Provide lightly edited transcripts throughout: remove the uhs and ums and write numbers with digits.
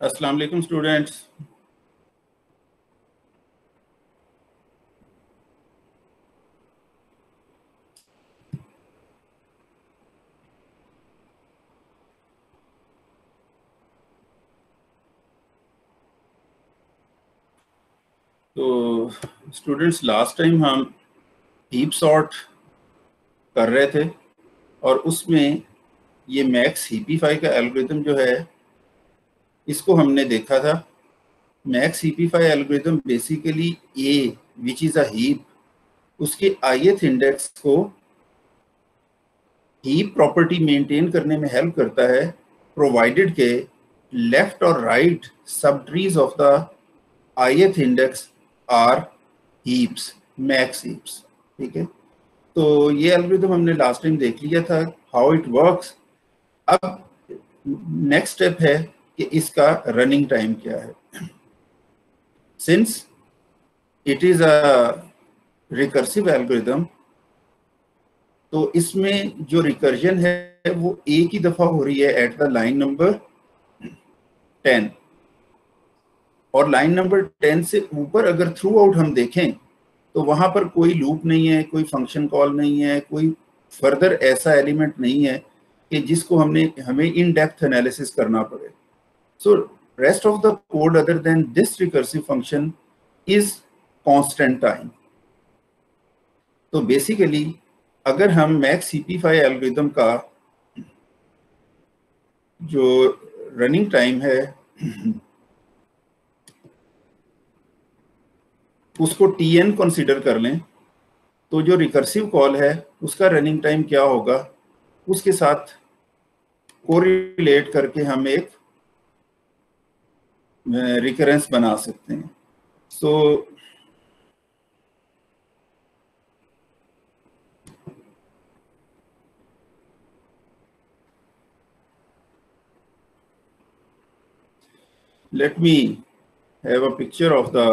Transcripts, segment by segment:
अस्सलाम वालेकुम स्टूडेंट्स। तो स्टूडेंट्स, लास्ट टाइम हम हीप सॉर्ट कर रहे थे और उसमें ये मैक्स हीपीफाई का एल्गोरिथम जो है इसको हमने देखा था। Max heapify algorithm basically A which is a heap, उसके ith इंडेक्स को हीप प्रॉपर्टी मेंटेन करने में हेल्प करता है, प्रोवाइडेड के लेफ्ट और right subtrees of the ith index are heaps, max heaps. ठीक है, तो ये एल्गोरिथम हमने लास्ट टाइम देख लिया था हाउ इट वर्क्स। अब नेक्स्ट स्टेप है कि इसका रनिंग टाइम क्या है। Since it is a recursive algorithm, तो इसमें जो रिकर्जन है वो एक ही दफा हो रही है एट द लाइन नंबर 10, और लाइन नंबर 10 से ऊपर अगर थ्रू आउट हम देखें तो वहां पर कोई लूप नहीं है, कोई फंक्शन कॉल नहीं है, कोई फर्दर ऐसा एलिमेंट नहीं है कि जिसको हमें इन डेप्थ एनालिसिस करना पड़े। So rest of the code other than this recursive function is constant time. तो बेसिकली अगर हम मैक्स सीपीफाई एल्गोरिथम का जो रनिंग टाइम है उसको tn कंसीडर कर लें, तो जो रिकर्सिव कॉल है उसका रनिंग टाइम क्या होगा उसके साथ कोरिलेट करके हम एक रिकरेंस बना सकते हैं। So let me have a picture of the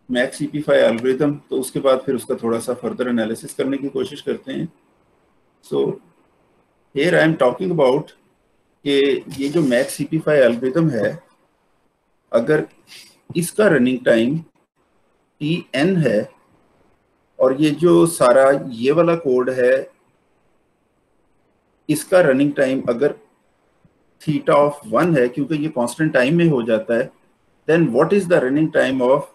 max heapify algorithm, तो उसके बाद फिर उसका थोड़ा सा फर्दर एनालिसिस करने की कोशिश करते हैं। So here I am talking about कि ये जो मैक्स सीपीफाई एल्गोरिथम है, अगर इसका रनिंग टाइम tn है और ये जो सारा ये वाला कोड है इसका रनिंग टाइम अगर थीटा ऑफ 1 है, क्योंकि ये कांस्टेंट टाइम में हो जाता है, then what is the running time of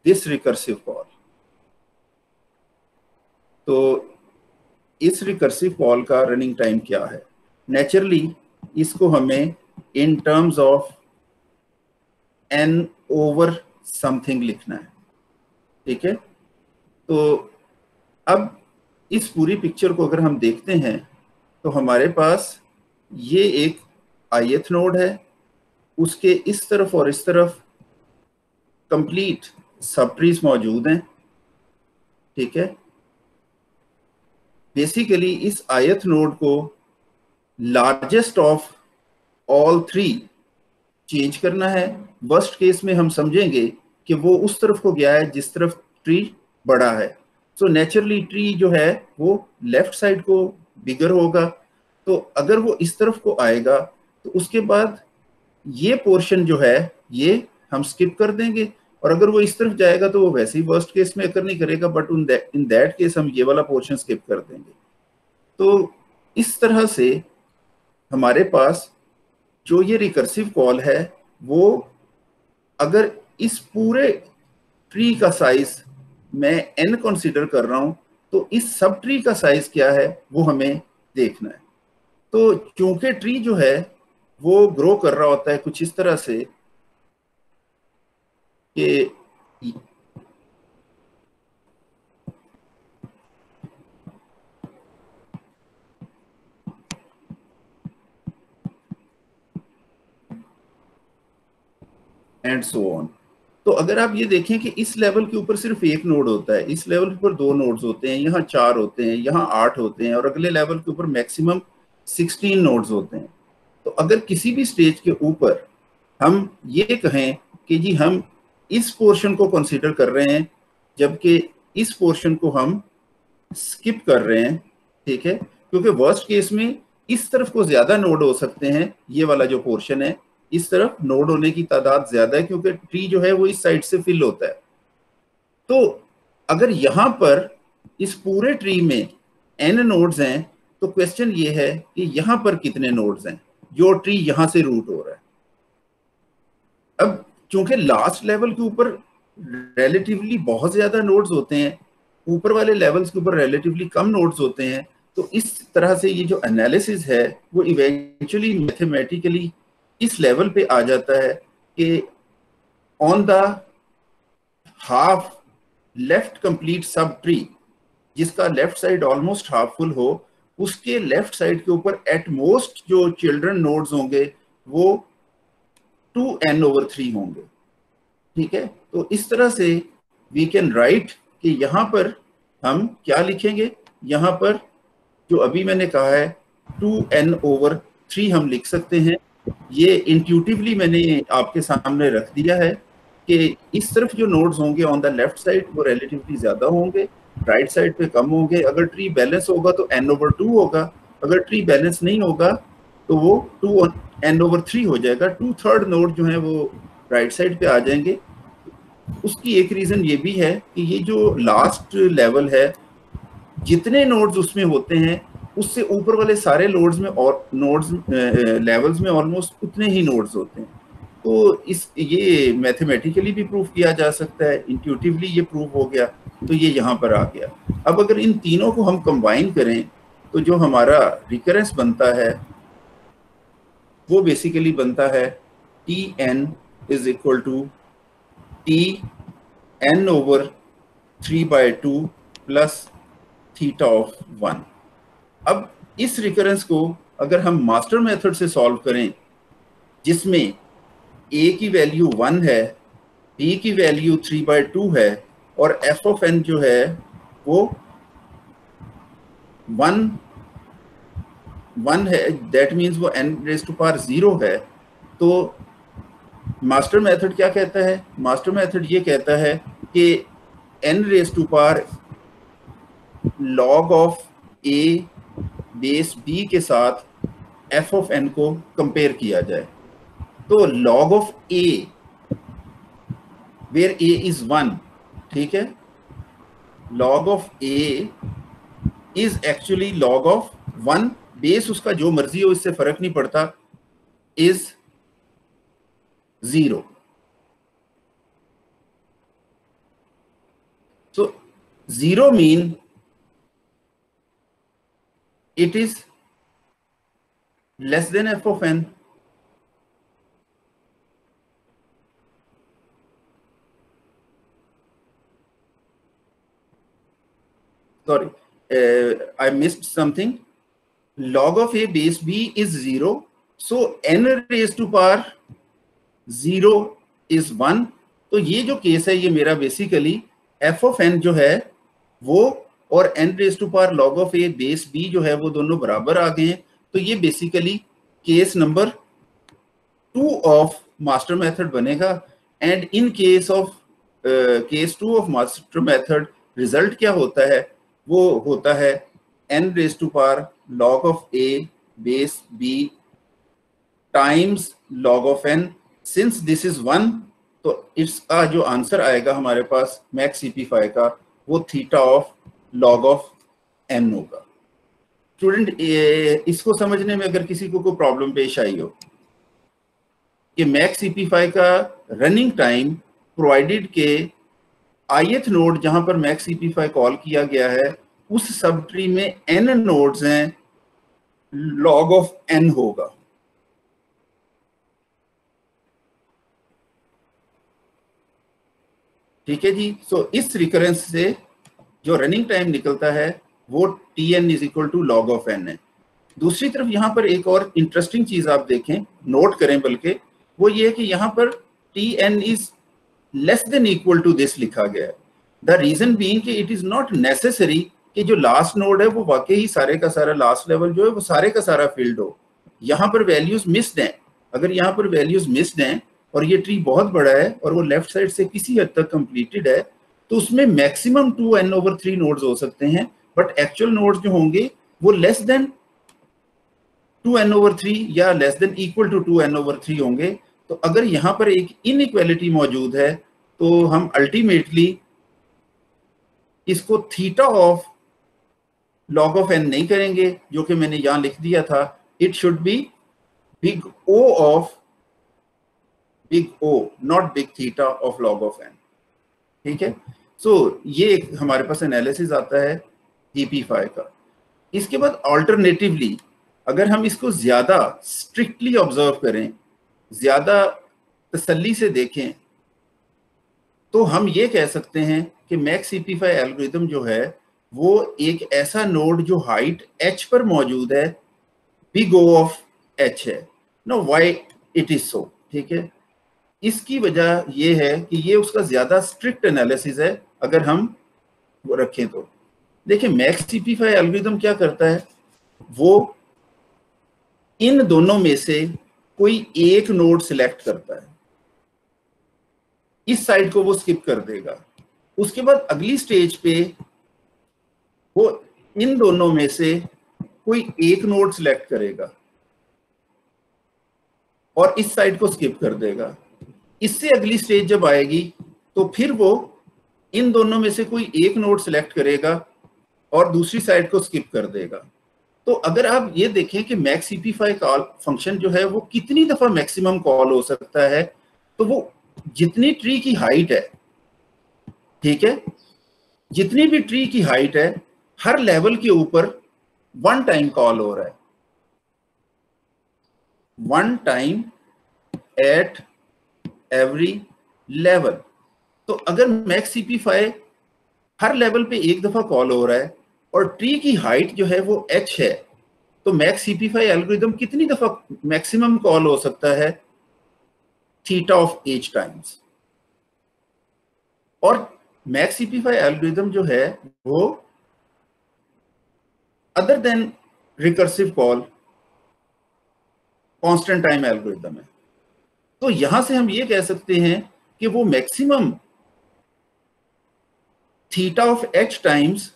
this recursive call. तो इस रिकर्सिव कॉल का रनिंग टाइम क्या है? नेचुरली इसको हमें in terms of n over something लिखना है। ठीक है, तो अब इस पूरी पिक्चर को अगर हम देखते हैं तो हमारे पास ये एक ith नोड है, उसके इस तरफ और इस तरफ कंप्लीट सब ट्रीज मौजूद हैं। ठीक है, बेसिकली इस ith नोड को largest of all three change करना है। वर्स्ट केस में हम समझेंगे कि वो उस तरफ को गया है जिस तरफ ट्री बड़ा है। सो नेचुरली ट्री जो है वो लेफ्ट साइड को बिगर होगा, तो अगर वो इस तरफ को आएगा तो उसके बाद ये पोर्शन जो है ये हम स्किप कर देंगे, और अगर वो इस तरफ जाएगा तो वो वैसे ही वर्स्ट केस में अकर नहीं करेगा, बट इन दैट केस हम ये वाला पोर्शन स्किप कर देंगे। तो इस तरह से हमारे पास जो ये रिकर्सिव कॉल है वो अगर इस पूरे ट्री का साइज मैं n कंसीडर कर रहा हूं तो इस सब ट्री का साइज क्या है वो हमें देखना है। तो चूंकि ट्री जो है वो ग्रो कर रहा होता है कुछ इस तरह से कि एंड सो ऑन। तो अगर आप ये देखें कि इस लेवल के ऊपर सिर्फ एक नोड होता है, इस लेवल पर 2 नोड्स होते हैं, यहाँ 4 होते हैं, यहाँ 8 होते हैं, और अगले लेवल के ऊपर मैक्सिमम 16 नोड्स होते हैं। तो अगर किसी भी स्टेज के ऊपर हम ये कहें कि जी हम इस पोर्शन को कंसीडर कर रहे हैं जबकि इस पोर्शन को हम स्किप कर रहे हैं, ठीक है, क्योंकि वर्स्ट केस में इस तरफ को ज्यादा नोड हो सकते हैं, ये वाला जो पोर्शन है इस तरफ नोड होने की तादाद ज्यादा है क्योंकि ट्री जो है वो इस साइड से फिल होता है। तो अगर यहां पर इस पूरे ट्री में n नोड्स हैं तो क्वेश्चन ये है कि यहां पर कितने नोड्स हैं जो ट्री यहां से रूट हो रहा है। अब चूंकि लास्ट लेवल के ऊपर रिलेटिवली बहुत ज्यादा नोड्स होते हैं, ऊपर वाले लेवल्स के ऊपर रिलेटिवली कम नोड्स होते हैं, तो इस तरह से ये जो एनालिसिस है वो इवेंचुअली मैथमेटिकली इस लेवल पे आ जाता है कि on the half left complete subtree, जिसका left side almost half full हो, उसके लेफ्ट साइड के ऊपर एट मोस्ट जो चिल्ड्रन नोड्स होंगे वो 2n/3 होंगे। ठीक है, तो इस तरह से वी कैन राइट कि यहां पर हम क्या लिखेंगे, यहां पर जो अभी मैंने कहा है 2n/3 हम लिख सकते हैं। ये इंट्यूटिवली मैंने आपके सामने रख दिया है कि इस तरफ जो नोड्स होंगे ऑन द लेफ्ट साइड वो रिलेटिवली ज्यादा होंगे, राइट साइड पे कम होंगे। अगर ट्री बैलेंस होगा तो n/2 होगा, अगर ट्री बैलेंस नहीं होगा तो वो 2n/3 हो जाएगा। 2/3 नोड जो है वो राइट साइड पे आ जाएंगे। उसकी एक रीजन ये भी है कि ये जो लास्ट लेवल है, जितने नोड्स उसमें होते हैं उससे ऊपर वाले सारे नोड्स में और नोड्स लेवल्स में ऑलमोस्ट उतने ही नोड्स होते हैं। तो ये मैथमेटिकली भी प्रूफ किया जा सकता है, इंट्यूटिवली ये प्रूफ हो गया, तो ये यहाँ पर आ गया। अब अगर इन तीनों को हम कंबाइन करें तो जो हमारा रिकरेंस बनता है वो बेसिकली बनता है Tn is equal to Tn/3/2 plus theta of 1। अब इस रिकरेंस को अगर हम मास्टर मेथड से सॉल्व करें, जिसमें a की वैल्यू 1 है, b की वैल्यू 3/2 है और f ऑफ n जो है वो 1 है, दैट मीन्स वो n⁻0 है। तो मास्टर मेथड क्या कहता है, मास्टर मेथड ये कहता है कि n⁻log of a base b के साथ f ऑफ n को कंपेयर किया जाए। तो log of a where a is 1, ठीक है, log of a is actually log of 1, base उसका जो मर्जी हो इससे फर्क नहीं पड़ता, is 0। So 0 mean it is less than f of n. Sorry, I missed something. Log of a base b is 0. So n⁻0 is 1. तो ये जो केस है ये मेरा बेसिकली f of n जो है वो और n⁻log of a base b जो है वो दोनों बराबर आ गए हैं। तो ये basically case number 2 of master method बनेगा। And in case 2 of master method result क्या होता है, वो होता है n⁻log of a base b times log of n। Since this is 1 तो इसका जो आंसर आएगा हमारे पास मैक्स CP5 का वो theta of log of n होगा। स्टूडेंट, इसको समझने में अगर किसी को कोई प्रॉब्लम पेश आई हो कि मैक्स CP5 का रनिंग टाइम प्रोवाइडेड के ith नोड जहां पर मैक्स CP5 कॉल किया गया है उस सब ट्री में n नोड्स हैं, log of n होगा। ठीक है जी। सो इस रिकरेंस से जो रनिंग टाइम निकलता है वो Tn is equal to log of n है। दूसरी तरफ यहाँ पर एक और इंटरेस्टिंग चीज आप देखें, नोट करें, बल्कि वो ये है कि यहाँ पर Tn is less than equal to this लिखा गया है। द रीजन बीइंग कि इट इज नॉट नेसेसरी कि जो लास्ट नोड है वो वाकई ही सारे का सारा लास्ट लेवल जो है वो सारे का सारा फील्ड हो। यहाँ पर वैल्यूज मिस्ड हैं। अगर यहाँ पर वैल्यूज मिस्ड हैं और ये ट्री बहुत बड़ा है और वो लेफ्ट साइड से किसी हद तक कंप्लीटेड है तो उसमें मैक्सिमम 2n/3 नोड्स हो सकते हैं, बट एक्चुअल नोड्स जो होंगे वो लेस देन 2n/3 या less than equal to 2n/3 होंगे। तो अगर यहाँ पर एक इनइक्वालिटी मौजूद है तो हम अल्टीमेटली इसको theta of log of n नहीं करेंगे, जो कि मैंने यहां लिख दिया था। It should be big O of big O, not big theta of log of n. ठीक है, सो ये हमारे पास एनालिसिस आता है हीपीफाई का। इसके बाद ऑल्टरनेटिवली अगर हम इसको ज्यादा स्ट्रिक्टली ऑब्जर्व करें, ज्यादा तसल्ली से देखें, तो हम ये कह सकते हैं कि मैक्स हीपीफाई एल्गोरिथम जो है वो एक ऐसा नोड जो हाइट h पर मौजूद है, बिग ओ ऑफ h है। Know why it is so, ठीक है। इसकी वजह ये है कि ये उसका ज्यादा स्ट्रिक्ट एनालिसिस है अगर हम वो रखें तो। देखिए मैक्स हीपीफाई एल्गोरिथम क्या करता है, वो इन दोनों में से कोई एक नोड सिलेक्ट करता है, इस साइड को वो स्किप कर देगा। उसके बाद अगली स्टेज पे वो इन दोनों में से कोई एक नोड सिलेक्ट करेगा और इस साइड को स्किप कर देगा। इससे अगली स्टेज जब आएगी तो फिर वो इन दोनों में से कोई एक नोड सिलेक्ट करेगा और दूसरी साइड को स्किप कर देगा। तो अगर आप ये देखें कि मैक्स हीपीफाई कॉल फंक्शन जो है वो कितनी दफा मैक्सिमम कॉल हो सकता है, तो वो जितनी ट्री की हाइट है, ठीक है, जितनी भी ट्री की हाइट है हर लेवल के ऊपर वन टाइम कॉल हो रहा है, one time at every level. तो अगर मैक्स हीपीफाई हर लेवल पे एक दफा कॉल हो रहा है और ट्री की हाइट जो है वो h है, तो मैक्स हीपीफाई एल्गोरिथम कितनी दफा मैक्सिमम कॉल हो सकता है, थीटा ऑफ h टाइम्स। और मैक्स हीपीफाई एल्गोरिथम जो है वो other than recursive call constant time algorithm है। तो यहां से हम ये कह सकते हैं कि वो maximum theta of h times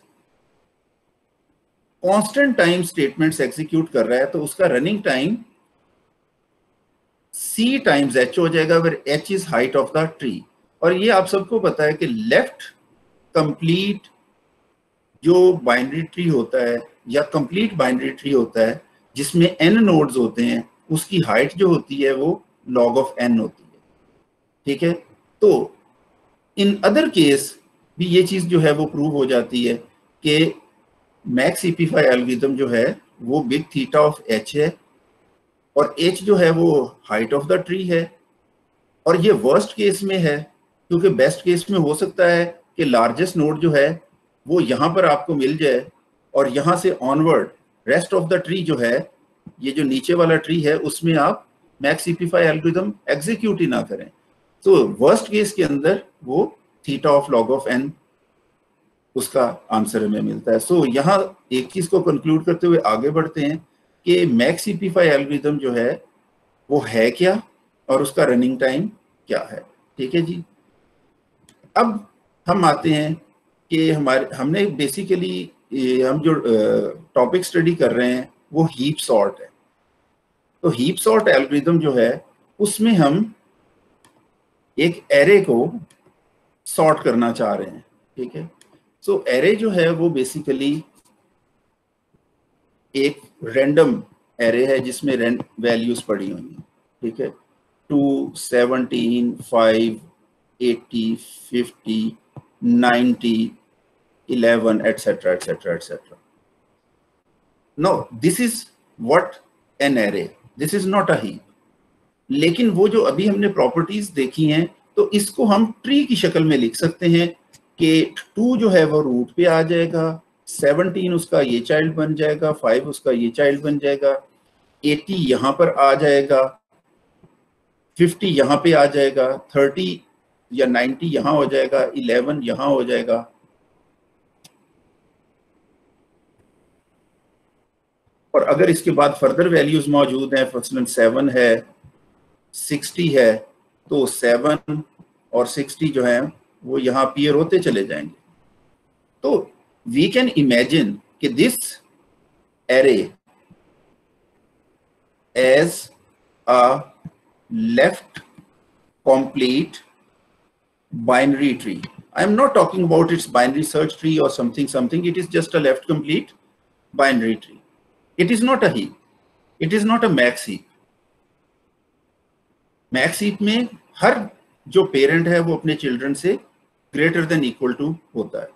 constant time statements execute कर रहा है, तो उसका running time c times h हो जाएगा, where h is height of the tree. और ये आप सबको पता है कि लेफ्ट कंप्लीट जो बाइनरी ट्री होता है या कंप्लीट बाइनरी ट्री होता है जिसमें n नोड्स होते हैं, उसकी हाइट जो होती है वो log ऑफ n होती है, ठीक है। तो इन अदर केस भी ये चीज जो है वो प्रूव हो जाती है कि मैक्स हीपीफाई एल्गोरिथम जो है वो बिग थीटा ऑफ h है और h जो है वो हाइट ऑफ द ट्री है। और ये वर्स्ट केस में है, क्योंकि बेस्ट केस में हो सकता है कि लार्जेस्ट नोड जो है वो यहाँ पर आपको मिल जाए और यहाँ से onward rest of the tree जो है, ये जो नीचे वाला ट्री है, उसमें आप मैक्स हीपीफाई एल्गोरिथम एग्जीक्यूट ही ना करें। तो वर्स्ट केस के अंदर वो theta of log of n उसका आंसर हमें मिलता है। सो यहाँ एक चीज को कंक्लूड करते हुए आगे बढ़ते हैं कि मैक्स हीपीफाई एल्गोरिथम जो है वो है क्या और उसका रनिंग टाइम क्या है, ठीक है जी। अब हम आते हैं कि हमने बेसिकली हम जो टॉपिक स्टडी कर रहे हैं वो हीप सॉर्ट है। तो हीप सॉर्ट एल्गोरिथम जो है उसमें हम एक एरे को सॉर्ट करना चाह रहे हैं, ठीक है। सो एरे जो है वो बेसिकली एक रैंडम एरे है जिसमें वैल्यूज पड़ी हुई हैं, ठीक है। 2, 17, 5, 80, 50, 90, 11, etc., etc., etc. Now, this is what an array. This is not a heap. लेकिन वो जो अभी हमने प्रॉपर्टीज देखी हैं, तो इसको हम ट्री की शक्ल में लिख सकते हैं कि 2 जो है वो रूट पे आ जाएगा, 17 उसका ये चाइल्ड बन जाएगा, 5 उसका ये चाइल्ड बन जाएगा, 80 यहाँ पर आ जाएगा, 50 यहाँ पे आ जाएगा, 30 या 90 यहाँ हो जाएगा, 11 यहाँ हो जाएगा। और अगर इसके बाद फर्दर वैल्यूज मौजूद हैं, फॉर 7 है, 60 है, तो 7 और 60 जो है वो यहाँ अपीयर होते चले जाएंगे। तो वी कैन इमेजिन कि this array as a left complete binary tree. I am not talking about its binary search tree or something. It is just a left complete binary tree. It is not a heap. It is not a max heap. Max heap में हर जो parent है वो अपने children से greater than equal to होता है।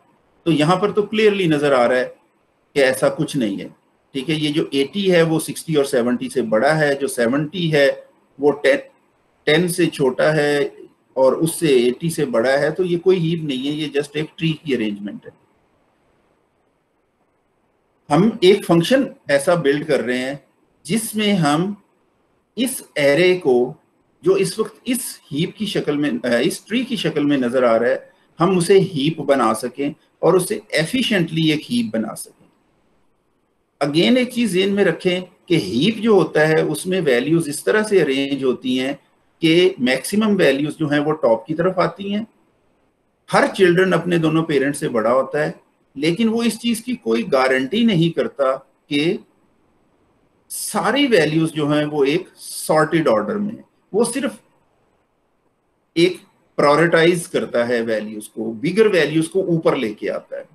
तो यहां पर तो क्लियरली नजर आ रहा है कि ऐसा कुछ नहीं है। ठीक है, ये जो 80 है वो 60 और 70 से बड़ा है, जो 70 है वो 10 से छोटा है और उससे 80 से बड़ा है। तो ये कोई हीप नहीं है, ये जस्ट एक ट्री की अरेंजमेंट है। हम एक फंक्शन ऐसा बिल्ड कर रहे हैं जिसमें हम इस एरे को, जो इस वक्त इस हीप की शक्ल में, इस ट्री की शक्ल में नजर आ रहा है, हम उसे हीप बना सकें और उसे एफिशिएंटली एक हीप बना सकें। अगेन एक चीज ध्यान में रखें कि हीप जो होता है उसमें वैल्यूज इस तरह से अरेंज होती हैं कि मैक्सिमम वैल्यूज जो हैं वो टॉप की तरफ आती हैं। हर चिल्ड्रन अपने दोनों पेरेंट्स से बड़ा होता है, लेकिन वो इस चीज की कोई गारंटी नहीं करता कि सारी वैल्यूज जो हैं वो एक सॉर्टेड ऑर्डर में है। वो सिर्फ एक प्रायोरिटाइज करता है वैल्यूज को, बिगर वैल्यूज को ऊपर लेके आता है।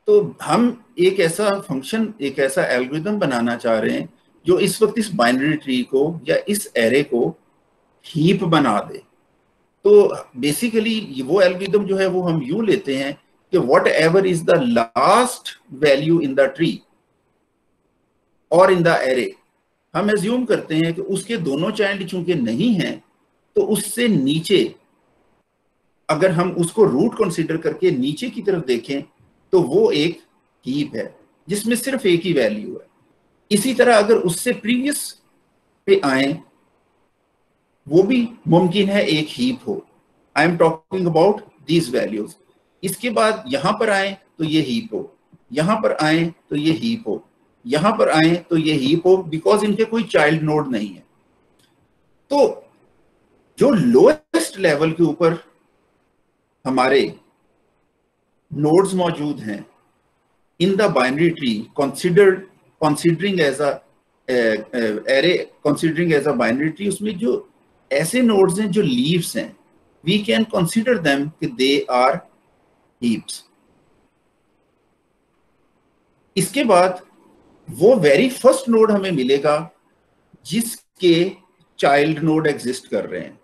तो हम एक ऐसा फंक्शन, एक ऐसा एल्गोरिथम बनाना चाह रहे हैं जो इस वक्त इस बाइनरी ट्री को या इस एरे को हीप बना दे। तो बेसिकली वो एल्गोरिथम जो है वो हम यूं लेते हैं कि what ever is the last value in the tree और इन द एरे, हम एज्यूम करते हैं कि उसके दोनों चाइल्ड चूंकि नहीं हैं, तो उससे नीचे अगर हम उसको रूट कंसीडर करके नीचे की तरफ देखें तो वो एक हीप है जिसमें सिर्फ एक ही वैल्यू है। इसी तरह अगर उससे प्रीवियस पे आए, वो भी मुमकिन है एक हीप हो। I am talking about these values. इसके बाद यहां पर आए तो ये हीप हो, यहां पर आए तो ये हीप हो, यहां पर आए तो ये हीप हो, बिकॉज इनके कोई चाइल्ड नोड नहीं है। तो जो लोएस्ट लेवल के ऊपर हमारे नोड्स मौजूद हैं in the binary tree, considering as a array, considering as a binary tree, उसमें जो ऐसे नोड्स हैं जो लीव्स हैं, वी कैन कंसीडर देम कि दे आर हीप्स। इसके बाद वो वेरी फर्स्ट नोड हमें मिलेगा जिसके चाइल्ड नोड एग्जिस्ट कर रहे हैं।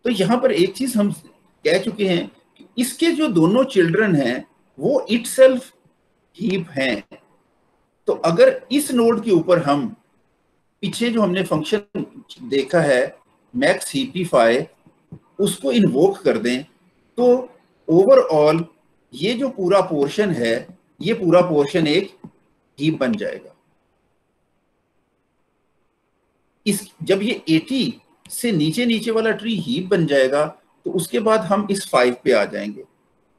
तो यहां पर एक चीज हम कह चुके हैं कि इसके जो दोनों चिल्ड्रन हैं वो इटसेल्फ हीप हैं। तो अगर इस नोड के ऊपर हम पीछे जो हमने फंक्शन देखा है मैक्स हीपिफाई, उसको इन्वोक कर दें, तो ओवरऑल ये जो पूरा पोर्शन है, ये पूरा पोर्शन एक हीप बन जाएगा। जब ये 80 से नीचे नीचे वाला ट्री हीप बन जाएगा तो उसके बाद हम इस 5 पे आ जाएंगे।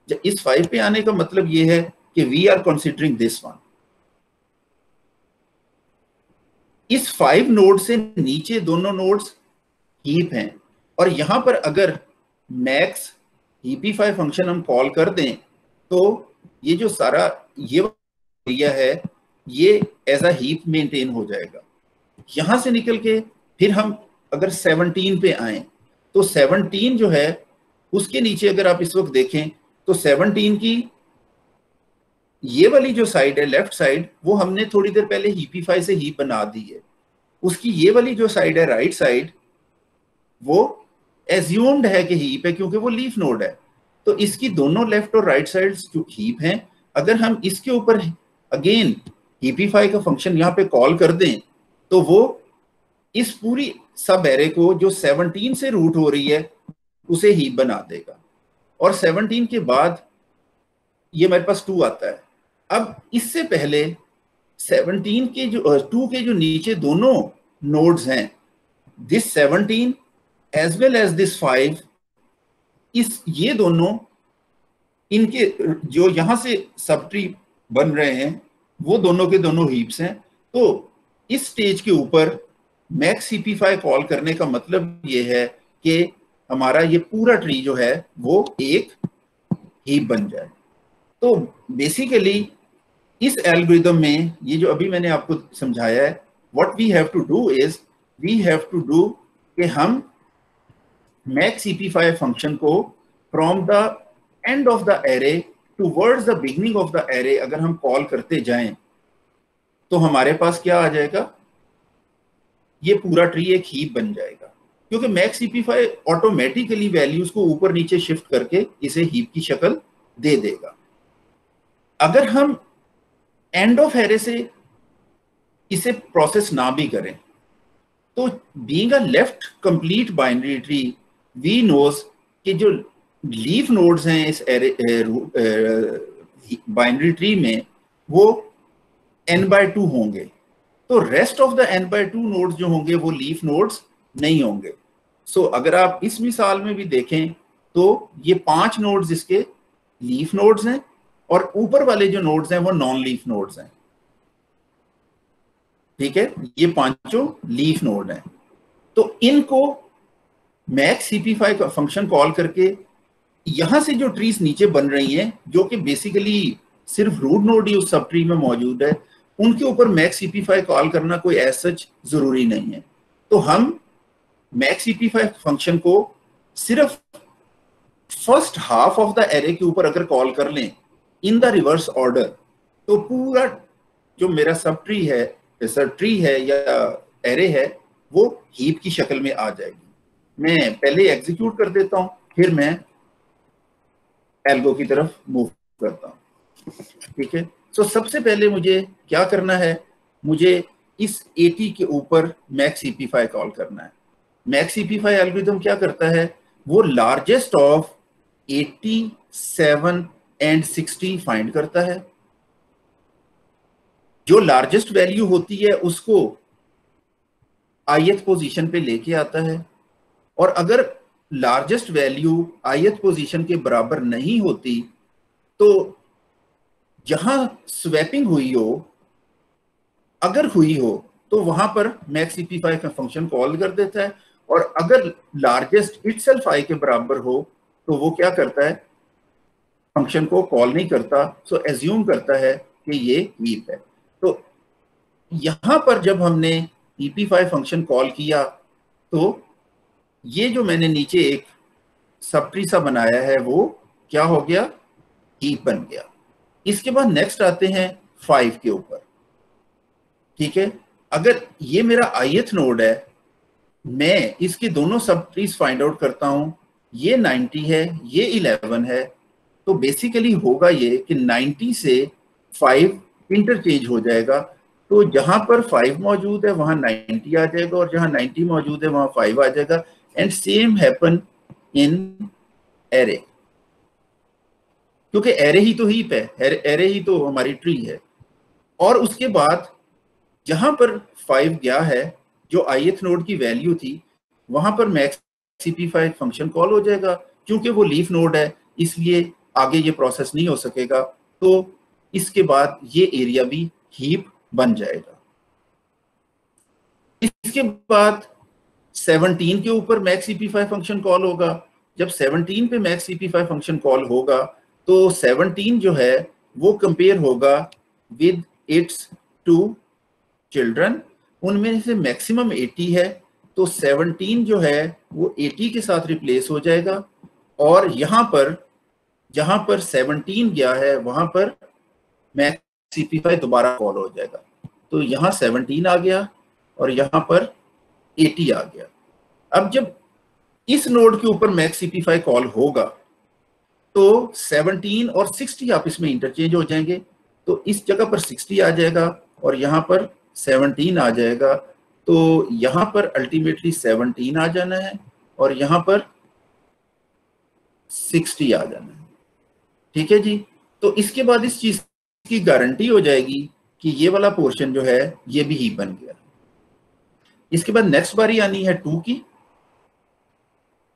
जब इस 5 पे आने का मतलब ये है कि we are considering this one. इस 5 नोड से नीचे दोनों नोड्स हीप हैं, और यहां पर अगर मैक्स हीपिफाई फंक्शन हम कॉल कर दें तो ये जो सारा ये एरिया है ये एज अ हीप मेंटेन हो जाएगा। यहां से निकल के फिर हम अगर 17 पे आए तो 17 जो है उसके नीचे अगर आप इस वक्त देखें तो 17 की ये वाली जो साइड है लेफ्ट साइड, वो हमने थोड़ी देर पहले हीपिफाई से हीप बना दी है। उसकी ये वाली जो साइड है राइट साइड, वो एज्यूम्ड है कि हीप है क्योंकि वो लीफ नोड है। तो इसकी दोनों लेफ्ट और राइट साइड्स जो हीप हैं, अगर हम इसके ऊपर अगेन हीपिफाई का फंक्शन यहाँ पे कॉल कर दें तो वो इस पूरी सब एरे को जो 17 से रूट हो रही है उसे हीप बना देगा। और 17 के बाद ये मेरे पास 2 आता है। अब इससे पहले 17 के जो 2 के जो नीचे दोनों नोड्स हैं, this 17 as well as this 5, ये दोनों इनके जो यहां से सब ट्री बन रहे हैं वो दोनों के दोनों हीप्स हैं। तो इस स्टेज के ऊपर मैक्स हीपिफाई कॉल करने का मतलब ये है कि हमारा ये पूरा ट्री जो है वो एक हीप बन जाए। तो बेसिकली इस एल्गोरिथम में ये जो अभी मैंने आपको समझाया है, what we have to do is we have to do कि हम मैक्स cp5 फंक्शन को from the end of the array towards the beginning of the array अगर हम कॉल करते जाएं तो हमारे पास क्या आ जाएगा, ये पूरा ट्री एक हीप बन जाएगा, क्योंकि मैक्स cp5 ऑटोमेटिकली वैल्यूज को ऊपर नीचे शिफ्ट करके इसे हीप की शक्ल दे देगा। अगर हम एंड ऑफ एरे से इसे प्रोसेस ना भी करें तो being a left complete binary tree we knows कि जो लीफ नोड्स हैं इस एरे बाइनरी ट्री में वो n/2 होंगे, तो rest of the n/2 nodes जो होंगे वो लीफ नोड्स नहीं होंगे। सो अगर आप इस मिसाल में भी देखें तो ये 5 नोड्स इसके लीफ नोड्स हैं और ऊपर वाले जो नोड्स हैं वो नॉन लीफ नोड्स हैं। ठीक है, ये 5 लीफ नोड हैं। तो इनको मैक्स cp5 फंक्शन कॉल करके यहां से जो ट्रीज नीचे बन रही हैं जो कि बेसिकली सिर्फ रूट नोड ही उस सब ट्री में मौजूद है, उनके ऊपर मैक्स cp5 कॉल करना कोई ऐसा सच जरूरी नहीं है। तो हम मैक्स cp5 फंक्शन को सिर्फ first half of the array के ऊपर अगर कॉल कर लें इन द रिवर्स ऑर्डर तो पूरा जो मेरा सब ट्री है या एरे है वो हीप की शक्ल में आ जाएगी। मैं पहले एग्जीक्यूट कर देता हूं, फिर मैं एल्गो की तरफ मूव करता हूं। ठीक है, सो सबसे पहले मुझे क्या करना है, मुझे इस 80 के ऊपर मैक्स cp5 कॉल करना है। मैक्स cp5 एल्गोरिथम क्या करता है, वो लार्जेस्ट ऑफ 80, 7 एंड 60 फाइंड करता है। जो लार्जेस्ट वैल्यू होती है उसको ith पोजीशन पे लेके आता है, और अगर लार्जेस्ट वैल्यू ith पोजीशन के बराबर नहीं होती तो जहां स्वैपिंग हुई हो, अगर हुई हो तो वहां पर मैक्स cp5 का फंक्शन कॉल कर देता है, और अगर लार्जेस्ट इटसेल्फ i के बराबर हो तो वो क्या करता है, फंक्शन को कॉल नहीं करता, सो एज्यूम करता है कि ये हीप है। तो यहां पर जब हमने ep5 फंक्शन कॉल किया तो ये जो मैंने नीचे एक सब ट्री सा बनाया है वो क्या हो गया, हीप बन गया। इसके बाद नेक्स्ट आते हैं 5 के ऊपर। ठीक है, अगर ये मेरा ith नोड है, मैं इसके दोनों सब ट्रीज फाइंड आउट करता हूं, ये 90 है, ये 11 है, तो बेसिकली होगा ये कि 90 से 5 इंटरचेंज हो जाएगा। तो जहां पर 5 मौजूद है वहां 90 आ जाएगा, और जहां 90 मौजूद है वहां 5 आ जाएगा। And same happen in array, क्योंकि एरे ही तो हीप है, एरे ही तो हमारी ट्री है। और उसके बाद जहां पर 5 गया है, जो ith नोड की वैल्यू थी, वहां पर मैक्स cp5 फंक्शन कॉल हो जाएगा। क्योंकि वो लीफ नोड है इसलिए आगे ये प्रोसेस नहीं हो सकेगा, तो इसके बाद ये एरिया भी हीप बन जाएगा। इसके बाद 17 के ऊपर मैक्स cp5 फंक्शन कॉल होगा। जब 17 पे मैक्स cp5 फंक्शन कॉल होगा तो 17 जो है वो कंपेयर होगा विद इट्स 2 चिल्ड्रन, उनमें से मैक्सिमम 80 है, तो 17 जो है वो 80 के साथ रिप्लेस हो जाएगा, और यहां पर जहां पर 17 गया है वहां पर मैक्स cp5 दोबारा कॉल हो जाएगा। तो यहां 17 आ गया और यहां पर 80 आ गया। अब जब इस नोड के ऊपर मैक्स cp5 कॉल होगा तो 17 और 60 आपस में इंटरचेंज हो जाएंगे, तो इस जगह पर 60 आ जाएगा और यहां पर 17 आ जाएगा। तो यहां पर अल्टीमेटली 17 आ जाना है और यहां पर 60 आ जाना है। ठीक है जी, तो इसके बाद इस चीज की गारंटी हो जाएगी कि ये वाला पोर्शन जो है ये भी हीप बन गया। इसके बाद नेक्स्ट बारी आनी है 2 की।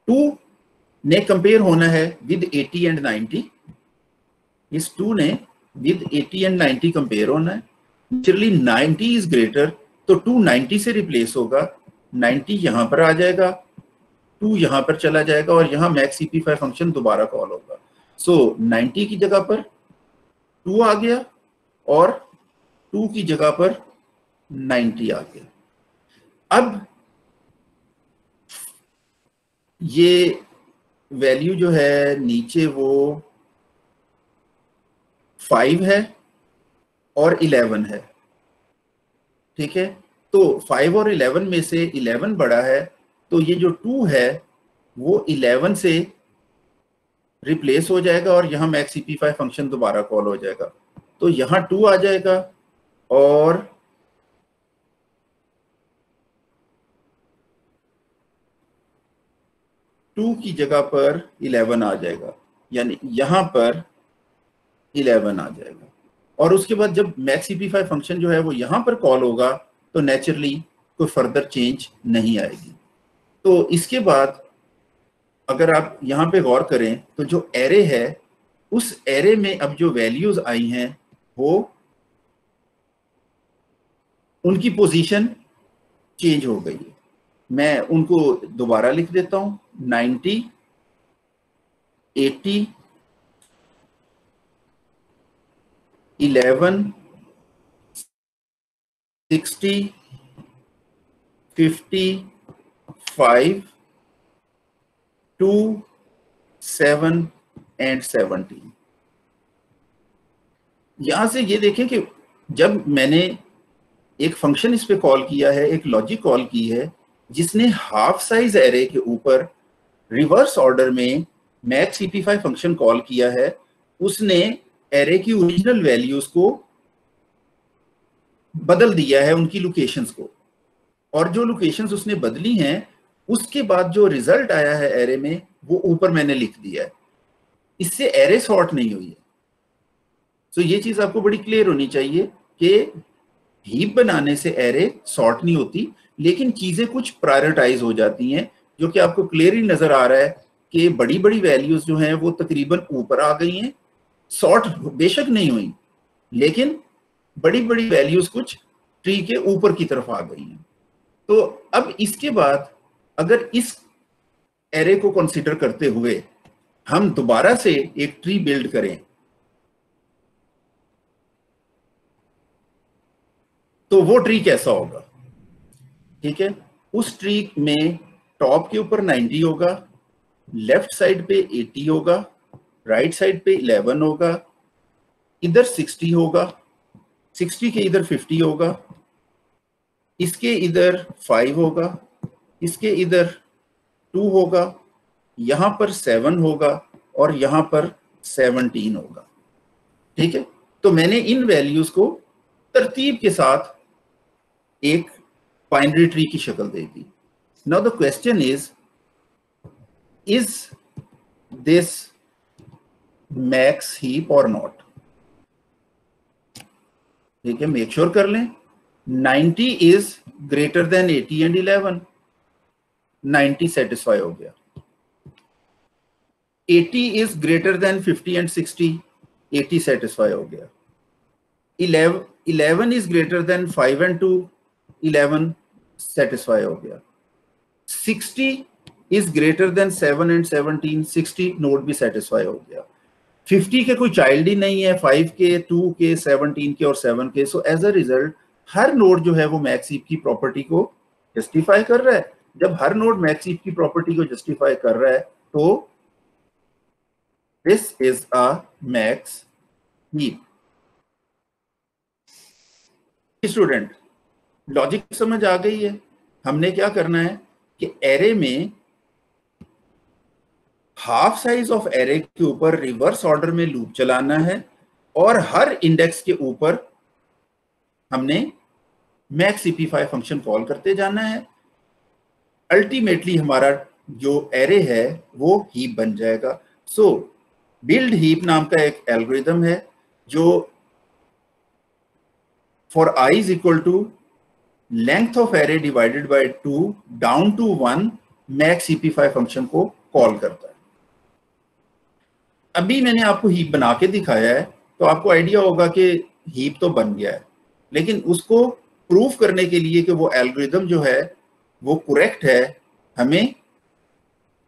2 ने कंपेयर होना है विद 80 एंड 90। इस 2 ने विद 80 एंड 90 कंपेयर होना है। नेचुरली 90 इज ग्रेटर, तो 2 90 से रिप्लेस होगा, 90 यहां पर आ जाएगा, 2 यहां पर चला जाएगा और यहां मैक्स cp5 फंक्शन दोबारा कॉल होगा। सो 90 की जगह पर 2 आ गया और 2 की जगह पर 90 आ गया। अब ये वैल्यू जो है नीचे वो 5 है और 11 है, ठीक है। तो 5 और 11 में से 11 बड़ा है, तो ये जो 2 है वो 11 से रिप्लेस हो जाएगा और यहाँ मैक्स ep5 फंक्शन दोबारा कॉल हो जाएगा। तो यहाँ 2 आ जाएगा और टू की जगह पर 11 आ जाएगा, यानी यहां पर 11 आ जाएगा। और उसके बाद जब मैक्स ep5 फंक्शन जो है वो यहां पर कॉल होगा तो नेचुरली कोई फर्दर चेंज नहीं आएगी। तो इसके बाद अगर आप यहां पे गौर करें तो जो एरे है उस एरे में अब जो वैल्यूज आई हैं वो उनकी पोजीशन चेंज हो गई है। मैं उनको दोबारा लिख देता हूं, 90, 80, 11, 60, 50, 5, 2, 7 एंड 17। यहां से ये देखें कि जब मैंने एक फंक्शन इस पे कॉल किया है, एक लॉजिक कॉल की है जिसने हाफ साइज एरे के ऊपर रिवर्स ऑर्डर में मैक्स ep5 फंक्शन कॉल किया है, उसने एरे की ओरिजिनल वैल्यूज को बदल दिया है, उनकी लोकेशंस को। और जो लोकेशंस उसने बदली हैं उसके बाद जो रिजल्ट आया है एरे में वो ऊपर मैंने लिख दिया है। इससे एरे सॉर्ट नहीं हुई है। तो ये चीज आपको बड़ी क्लियर होनी चाहिए कि हीप बनाने से एरे सॉर्ट नहीं होती, लेकिन चीजें कुछ प्रायोरिटाइज हो जाती हैं, जो कि आपको क्लियरली नजर आ रहा है कि बड़ी बड़ी वैल्यूज जो हैं वो तकरीबन ऊपर आ गई हैं, सॉर्ट बेशक नहीं हुई लेकिन बड़ी बड़ी वैल्यूज कुछ ट्री के ऊपर की तरफ आ गई हैं। तो अब इसके बाद अगर इस एरे को कंसीडर करते हुए हम दोबारा से एक ट्री बिल्ड करें तो वो ट्री कैसा होगा, ठीक है। उस ट्री में टॉप के ऊपर 90 होगा, लेफ्ट साइड पे 80 होगा, राइट साइड पे 11 होगा, इधर 60 होगा, 60 के इधर 50 होगा, इसके इधर 5 होगा, इसके इधर 2 होगा, यहां पर 7 होगा और यहां पर 17 होगा, ठीक है। तो मैंने इन वैल्यूज को तरतीब के साथ एक बाइनरी ट्री की शक्ल दे दी। Now the question is this max heap और नॉट, ठीक है। मेक श्योर कर लें 90 is greater than 80 and 11, 90 satisfy हो गया। 80 is greater than 50 and 60, 80 satisfy हो गया। 11 is greater than 5 and 2, 11 satisfy हो गया। 60 is greater than 7 and 17, 60 node भी सेटिस्फाई हो गया। 50 के कोई चाइल्ड ही नहीं है, 5 के, 2 के, 17 के और 7 के। सो एज अ रिजल्ट हर नोड जो है वो मैक्स हीप की प्रॉपर्टी को जस्टिफाई कर रहा है। जब हर नोड मैक्स हीप की प्रॉपर्टी को जस्टिफाई कर रहा है तो this is a max heap. Student logic समझ आ गई है? हमने क्या करना है कि एरे में हाफ साइज ऑफ एरे के ऊपर रिवर्स ऑर्डर में लूप चलाना है और हर इंडेक्स के ऊपर हमने मैक्स ep5 फंक्शन कॉल करते जाना है। अल्टीमेटली हमारा जो एरे है वो हीप बन जाएगा। सो बिल्ड हीप नाम का एक एल्गोरिथम है जो for i is equal to length of array divided by 2 down to 1 max ep5 function को कॉल करता है। अभी मैंने आपको हीप बना के दिखाया है तो आपको आइडिया होगा कि हीप तो बन गया है, लेकिन उसको प्रूफ करने के लिए कि वो एल्गोरिथम जो है वो करेक्ट है, हमें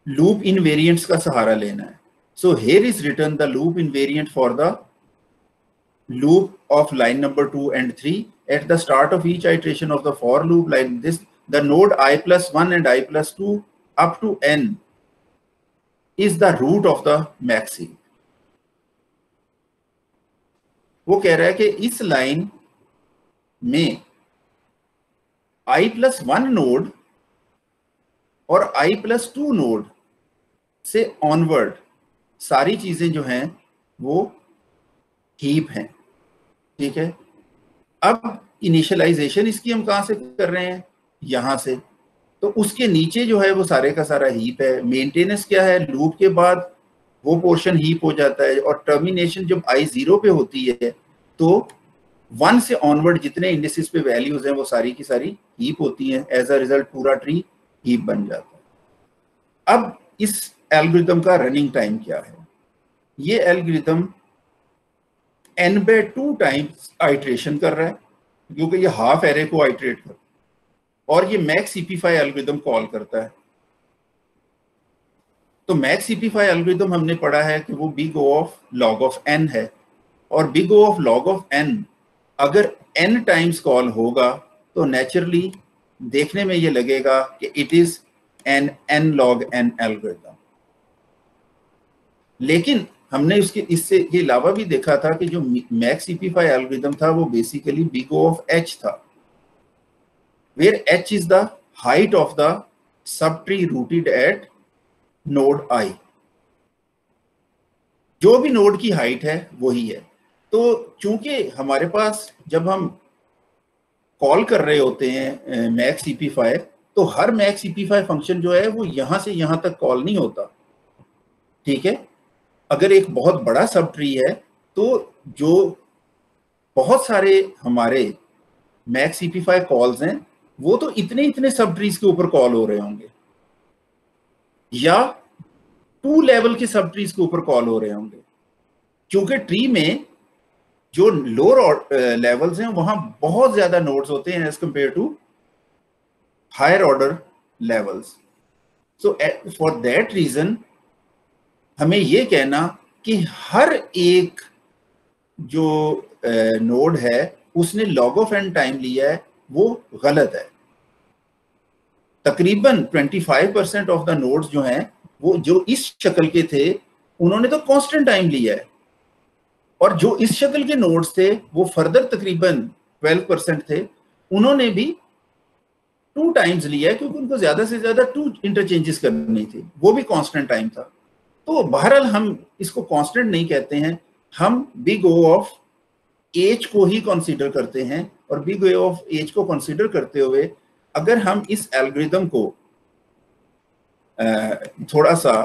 लूप इनवेरिएंट्स का सहारा लेना है। So here is written the loop invariant for the loop of line number 2 and 3. At the start of each iteration of the for loop like this, the node I plus 1 and I plus 2 up to n is the root of the max heap. वो कह रहा है कि इस line में I plus 1 node और I plus 2 node से onward सारी चीजें जो हैं वो हीप हैं, ठीक है। अब इनिशियलाइजेशन इसकी हम कहां से कर रहे हैं, यहां से, तो उसके नीचे जो है वो सारे का सारा हीप है। मेंटेनेंस क्या है, लूप के बाद वो पोर्शन हीप हो जाता है और टर्मिनेशन जब आई 0 पे होती है तो 1 से ऑनवर्ड जितने इंडिसेस पे वैल्यूज हैं वो सारी की सारी हीप होती हैं। एज अ रिजल्ट पूरा ट्री हीप बन जाता है। अब इस एल्गोरिथम का रनिंग टाइम क्या है, ये एल्गोरिथम n/2 टाइम्स आइट्रेशन कर रहा है क्योंकि ये हाफ एरे को आइट्रेट कर, और ये मैक्स CP5 एल्गोरिथम कॉल करता है। तो मैक्स CP5 एल्गोरिथम हमने पढ़ा है कि वो big O of log of n है, और big O of log of n अगर n टाइम्स कॉल होगा तो नेचुरली देखने में ये लगेगा कि it is an n log n algorithm. लेकिन हमने उसके इससे के अलावा भी देखा था कि जो मैक्स CP5 एल्गोरिथम था वो basically big O of h था, where h is the height of the subtree rooted at node I। जो भी नोड की हाइट है वही है। तो चूंकि हमारे पास जब हम कॉल कर रहे होते हैं मैक्स CP5, तो हर मैक्स CP5 फंक्शन जो है वो यहां से यहां तक कॉल नहीं होता, ठीक है। अगर एक बहुत बड़ा सब ट्री है तो जो बहुत सारे हमारे मैक्स CP5 कॉल्स हैं वो तो इतने इतने सब ट्रीज के ऊपर कॉल हो रहे होंगे, या 2 लेवल के सब ट्रीज के ऊपर कॉल हो रहे होंगे, क्योंकि ट्री में जो लोअर लेवल्स हैं वहां बहुत ज्यादा नोड्स होते हैं as compared to higher order levels. So for that reason हमें ये कहना कि हर एक जो नोड है उसने log ऑफ n टाइम लिया है वो गलत है। तकरीबन 25% ऑफ द नोड्स जो हैं वो जो इस शक्ल के थे उन्होंने तो कांस्टेंट टाइम लिया है, और जो इस शक्ल के नोड्स थे वो फर्दर तकरीबन 12% थे, उन्होंने भी 2 टाइम्स लिया है क्योंकि उनको ज्यादा से ज्यादा 2 इंटरचेंजेस करनी थी, वो भी कांस्टेंट टाइम था। तो बहरहाल हम इसको कांस्टेंट नहीं कहते हैं, हम बिग O ऑफ एज को ही कंसीडर करते हैं, और बिग O ऑफ एज को कंसीडर करते हुए अगर हम इस एल्गोरिथम को थोड़ा सा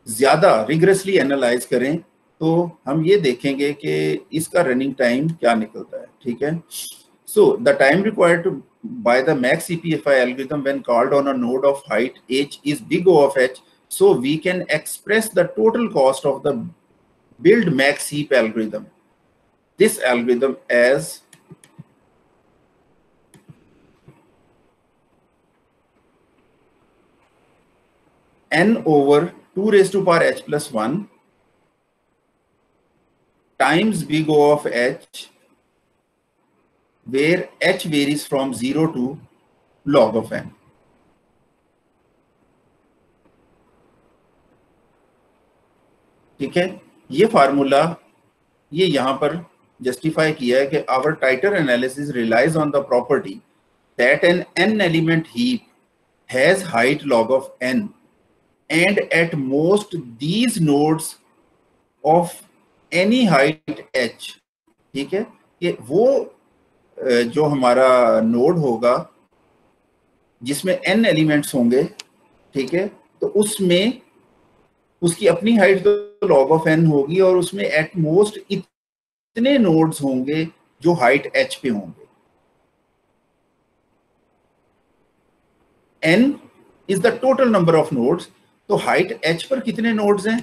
ज्यादा रिगरसली एनालाइज करें तो हम ये देखेंगे कि इसका रनिंग टाइम क्या निकलता है, ठीक है। So the time required by the max CP5 algorithm when called on a node of height h is big O of h, so we can express the total cost of the build max heap algorithm, this algorithm, as n over 2 raised to power h plus 1 times big O of h, where h varies from 0 to log of n। ठीक है, ये formula ये यहां पर justify किया है कि our tighter analysis relies on the property that an n element heap has height log of n and at most these nodes of any height h। ठीक है, कि वो जो हमारा नोड होगा जिसमें n एलिमेंट्स होंगे, ठीक है, तो उसमें उसकी अपनी हाइट तो log ऑफ n होगी और उसमें एट मोस्ट इतने नोड्स होंगे जो हाइट h पे होंगे। n is the total number of nodes, तो हाइट h पर कितने नोड्स हैं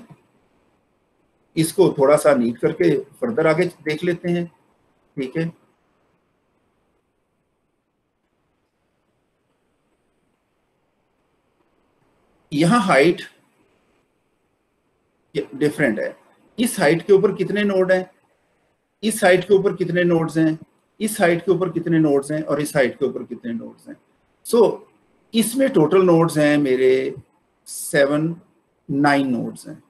इसको थोड़ा सा नीट करके फर्दर आगे देख लेते हैं, ठीक है। यहां हाइट डिफरेंट है, इस हाइट के ऊपर कितने नोड हैं, इस हाइट के ऊपर कितने नोड्स हैं, इस हाइट के ऊपर कितने नोड्स हैं, और इस हाइट के ऊपर कितने नोड्स हैं। सो इसमें टोटल नोड्स हैं मेरे 9 नोड्स हैं,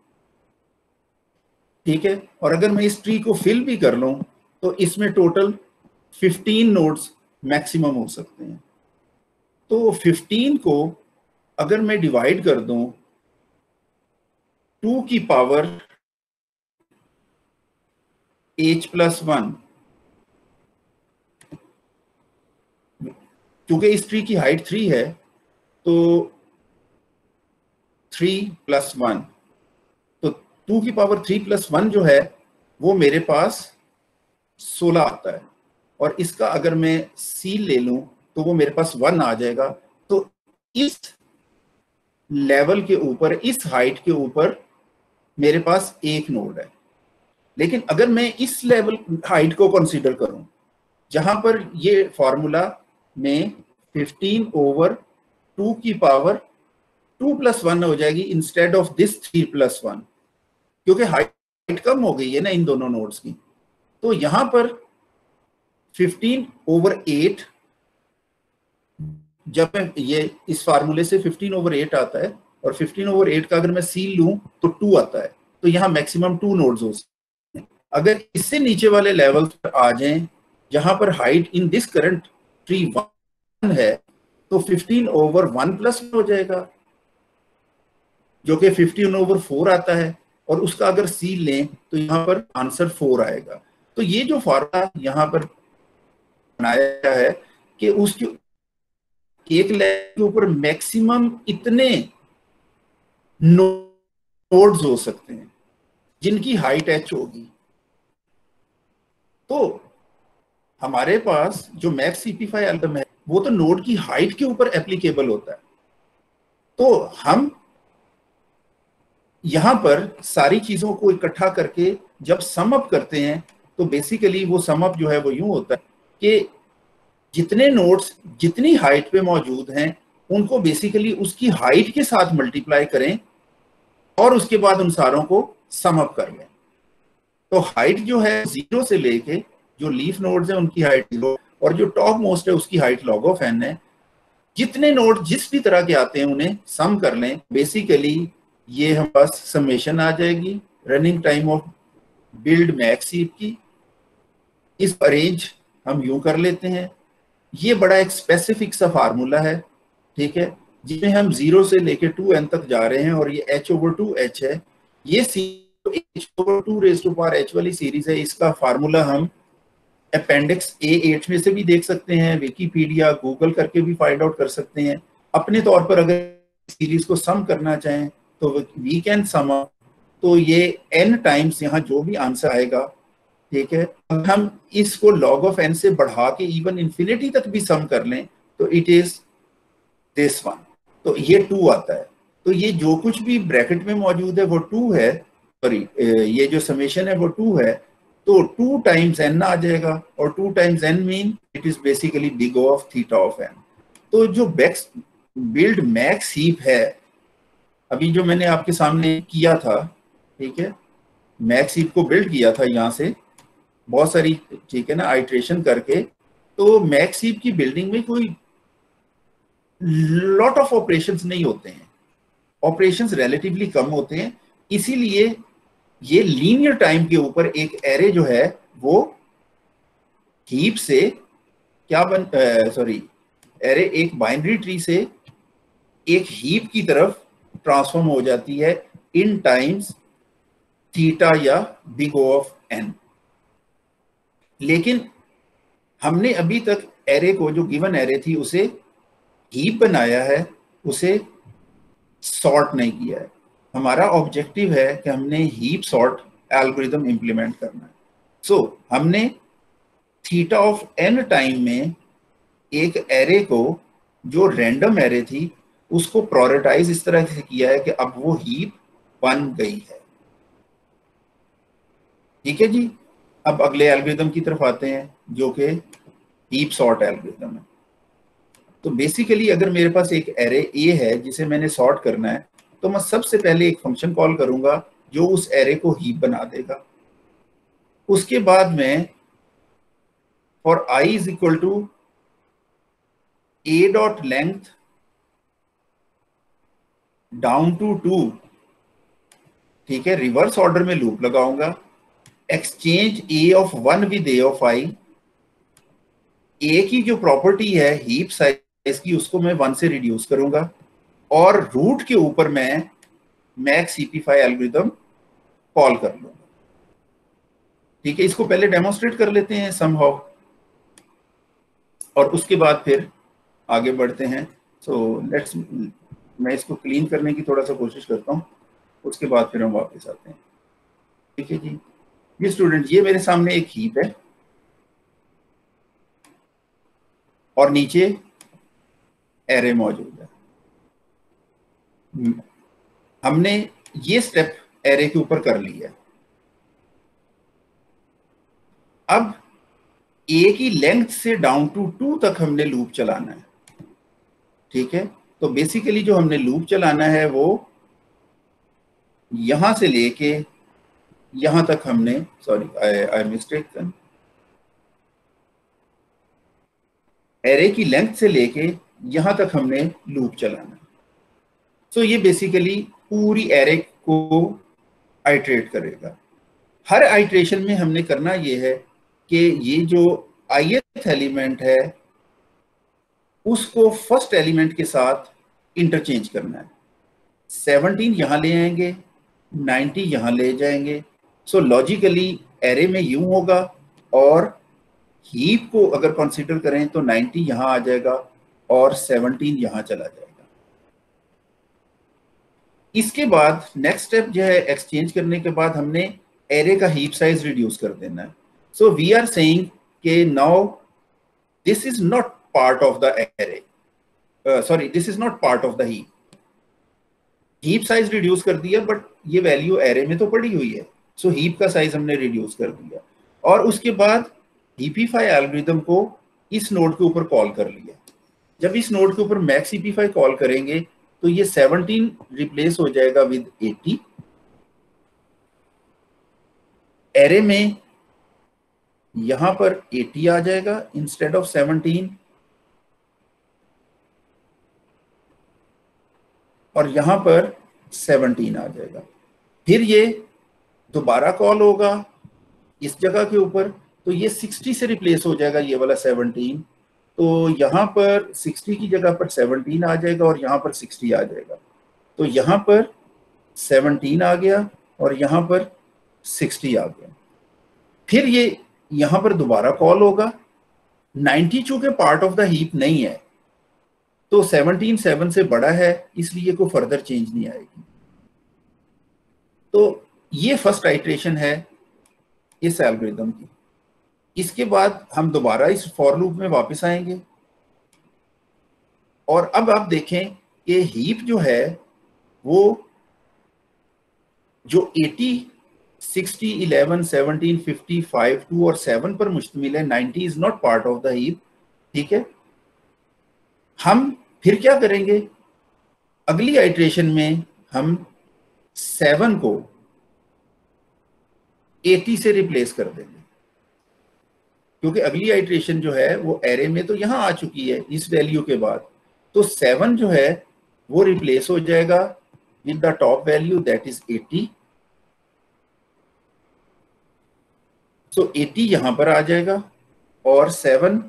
ठीक है। और अगर मैं इस ट्री को फिल भी कर लूं तो इसमें टोटल 15 नोड्स मैक्सिमम हो सकते हैं। तो 15 को अगर मैं डिवाइड कर दूं 2 की पावर h+1, क्योंकि इस ट्री की हाइट 3 है तो 3+1, तो 2 की पावर 3+1 जो है वो मेरे पास 16 आता है। और इसका अगर मैं सील ले लूं तो वो मेरे पास 1 आ जाएगा। तो इस लेवल के ऊपर, इस हाइट के ऊपर मेरे पास एक नोड है। लेकिन अगर मैं इस लेवल हाइट को कंसीडर करूं जहां पर ये फॉर्मूला में 15/2 की पावर 2+1 हो जाएगी इंस्टेड ऑफ दिस 3+1, क्योंकि हाइट कम हो गई है ना इन दोनों नोड्स की। तो यहां पर 15/8, जब मैं ये इस फार्मूले से 15/8 आता है, और 15/8 का अगर मैं सील लूं तो 2 आता है। तो यहां मैक्सिमम 2 नोड्स हो सकते हैं। अगर इससे नीचे वाले लेवल पर आ जाएं जहां पर height in this current tree 1 है तो 15/1+1 हो जाएगा, जो कि 15/4 आता है। और उसका अगर सील लें तो यहाँ पर आंसर 4 आएगा। तो ये जो फॉर्मूला यहाँ पर बनाया है कि उसके एक लेवल के ऊपर मैक्सिमम इतने नोड्स हो सकते हैं जिनकी हाइट h होगी। तो हमारे पास जो मैक्स CP5 एल्गोरिथम है वो तो नोड की हाइट के ऊपर एप्लीकेबल होता है। तो हम यहां पर सारी चीजों को इकट्ठा करके जब सम अप करते हैं तो बेसिकली वो सम अप जो है वो यूं होता है कि जितने नोड्स जितनी हाइट पे मौजूद हैं उनको बेसिकली उसकी हाइट के साथ मल्टीप्लाई करें और उसके बाद उन सारों को सम अप कर लें। तो हाइट जो है 0 से लेके जो लीफ नोड्स हैं उनकी हाइट 0, और जो टॉप मोस्ट है उसकी हाइट log of n है। जितने नोड जिस भी तरह के आते हैं उन्हें सम कर लें, बेसिकली ये हमारे पास समेशन आ जाएगी running time of build max heap की। इस अरेंज हम यूं कर लेते हैं। ये बड़ा एक स्पेसिफिक सा फार्मूला है, ठीक है, जिसमें हम 0 से लेके 2n तक जा रहे हैं, और ये h/2h है। ये h/2h वाली सीरीज है। इसका फार्मूला हम अपेंडिक्स A8 में से भी देख सकते हैं, विकीपीडिया गूगल करके भी फाइंड आउट कर सकते हैं। अपने तौर पर अगर सीरीज को सम करना चाहें तो वी कैन सम अप। तो ये n टाइम्स यहाँ जो भी आंसर आएगा, ठीक है, अगर हम इसको log of n से बढ़ा के इवन इन्फिनिटी तक भी सम कर लें तो इट इज दिस वन। तो ये 2 आता है। तो ये जो कुछ भी ब्रैकेट में मौजूद है वो 2 है, सॉरी ये जो समेशन है वो 2 है। तो 2 टाइम्स n आ जाएगा, और 2 times n mean it is basically big O of theta of n। तो जो बिल्ड मैक्स हीप है अभी जो मैंने आपके सामने किया था, ठीक है, मैक्स हीप को बिल्ड किया था यहाँ से बहुत सारी, ठीक है ना, आइट्रेशन करके। तो मैक्स हीप की बिल्डिंग में कोई लॉट ऑफ ऑपरेशंस नहीं होते हैं, ऑपरेशंस रिलेटिवली कम होते हैं। इसीलिए ये लीनियर टाइम के ऊपर एक एरे जो है वो हीप से क्या एरे एक बाइनरी ट्री से एक हीप की तरफ ट्रांसफॉर्म हो जाती है इन टाइम्स थीटा या बिग O ऑफ n। लेकिन हमने अभी तक एरे को, जो गिवन एरे थी, उसे हीप बनाया है, उसे सॉर्ट नहीं किया है। हमारा ऑब्जेक्टिव है कि हमने हीप सॉर्ट एल्गोरिथम इंप्लीमेंट करना है। सो हमने थीटा ऑफ n टाइम में एक एरे को, जो रैंडम एरे थी, उसको प्रायोरिटाइज इस तरह से किया है कि अब वो हीप बन गई है। ठीक है जी। अब अगले एल्गोरिथम की तरफ आते हैं जो कि हीप सॉर्ट एल्गोरिथम है। तो बेसिकली अगर मेरे पास एक एरे ए है जिसे मैंने सॉर्ट करना है, तो मैं सबसे पहले एक फंक्शन कॉल करूंगा जो उस एरे को हीप बना देगा। उसके बाद में for i is equal to a dot length down to 2, ठीक है, रिवर्स ऑर्डर में लूप लगाऊंगा, exchange a of 1 with a of i, a की जो प्रॉपर्टी है हीप साइज की उसको मैं 1 से रिड्यूस करूंगा और रूट के ऊपर मैं मैक्स CP5 एल्गोरिथम कॉल कर लूंगा। ठीक है, इसको पहले डेमोन्स्ट्रेट कर लेते हैं समहाउ और उसके बाद फिर आगे बढ़ते हैं। सो लेट्स, मैं इसको क्लीन करने की थोड़ा सा कोशिश करता हूँ, उसके बाद फिर हम वापस आते हैं। ठीक है जी, ये स्टूडेंट, ये मेरे सामने एक हीप है और नीचे एरे मौजूद है। हमने ये स्टेप एरे के ऊपर कर लिया है। अब ए की लेंथ से डाउन टू 2 तक हमने लूप चलाना है। ठीक है, तो बेसिकली जो हमने लूप चलाना है वो यहां से लेके यहां तक हमने, सॉरी आई मिस्टेक, एरे की लेंथ से लेके यहां तक हमने लूप चलाना है। सो ये बेसिकली पूरी एरे को आइट्रेट करेगा। हर आइट्रेशन में हमने करना ये है कि ये जो ith एलिमेंट है उसको फर्स्ट एलिमेंट के साथ इंटरचेंज करना है। 17 यहां ले आएंगे, 90 यहां ले जाएंगे। सो लॉजिकली एरे में यूं होगा और हीप को अगर कंसीडर करें तो 90 यहां आ जाएगा और 17 यहां चला जाएगा। इसके बाद नेक्स्ट स्टेप जो है, एक्सचेंज करने के बाद हमने एरे का हीप साइज रिड्यूस कर देना है। सो वी आर सेइंग कि now this is not part of the array, sorry this is not part of the heap. Heap size reduce कर दिया बट ये वैल्यू एरे में तो पड़ी हुई है, सो हीप का साइज हमने रिड्यूस कर दिया और उसके बाद CP5 एल्गोरिथम को इस नोड के ऊपर कॉल कर लिया। जब इस नोड के ऊपर मैक्स CP5 कॉल करेंगे तो ये 17 रिप्लेस हो जाएगा विद 80। एरे में यहां पर 80 आ जाएगा इंस्टेड ऑफ 17 और यहां पर 17 आ जाएगा। फिर ये दोबारा कॉल होगा इस जगह के ऊपर, तो ये 60 से रिप्लेस हो जाएगा ये वाला 17, तो यहां पर 60 की जगह पर 17 आ जाएगा और यहां पर 60 आ जाएगा। तो यहां पर 17 आ गया और यहां पर 60 आ गया। फिर ये यहां पर दोबारा कॉल होगा। 90 चूंकि पार्ट ऑफ द हीप नहीं है तो 17 7 से बड़ा है, इसलिए कोई फर्दर चेंज नहीं आएगी। तो ये फर्स्ट आइट्रेशन है इस एल्गोरिथम की। इसके बाद हम दोबारा इस फॉर लूप में वापस आएंगे और अब आप देखें कि हीप जो है वो जो 80, 60, 11, 17, 50, 5, 2 और 7 पर मुश्तमिल है। 90 is not part of the heap. ठीक है, हम फिर क्या करेंगे, अगली आइट्रेशन में हम 7 को 80 से रिप्लेस कर देंगे क्योंकि अगली आइट्रेशन जो है वो एरे में तो यहां आ चुकी है इस वैल्यू के बाद, तो 7 जो है वो रिप्लेस हो जाएगा with the top value that is 80। सो 80 यहां पर आ जाएगा और 7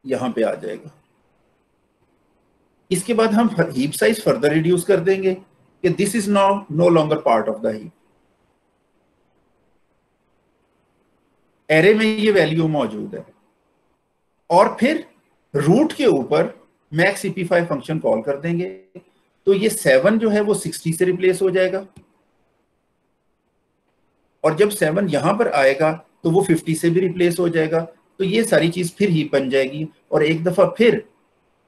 यहां पे आ जाएगा। इसके बाद हम हीप साइज फर्दर रिड्यूस कर देंगे कि this is now no longer part of the heap. Array में ये वैल्यू मौजूद है और फिर रूट के ऊपर मैक्स CP5 फंक्शन कॉल कर देंगे, तो ये 7 जो है वो 60 से रिप्लेस हो जाएगा और जब 7 यहां पर आएगा तो वो 50 से भी रिप्लेस हो जाएगा। तो ये सारी चीज फिर हीप बन जाएगी और एक दफा फिर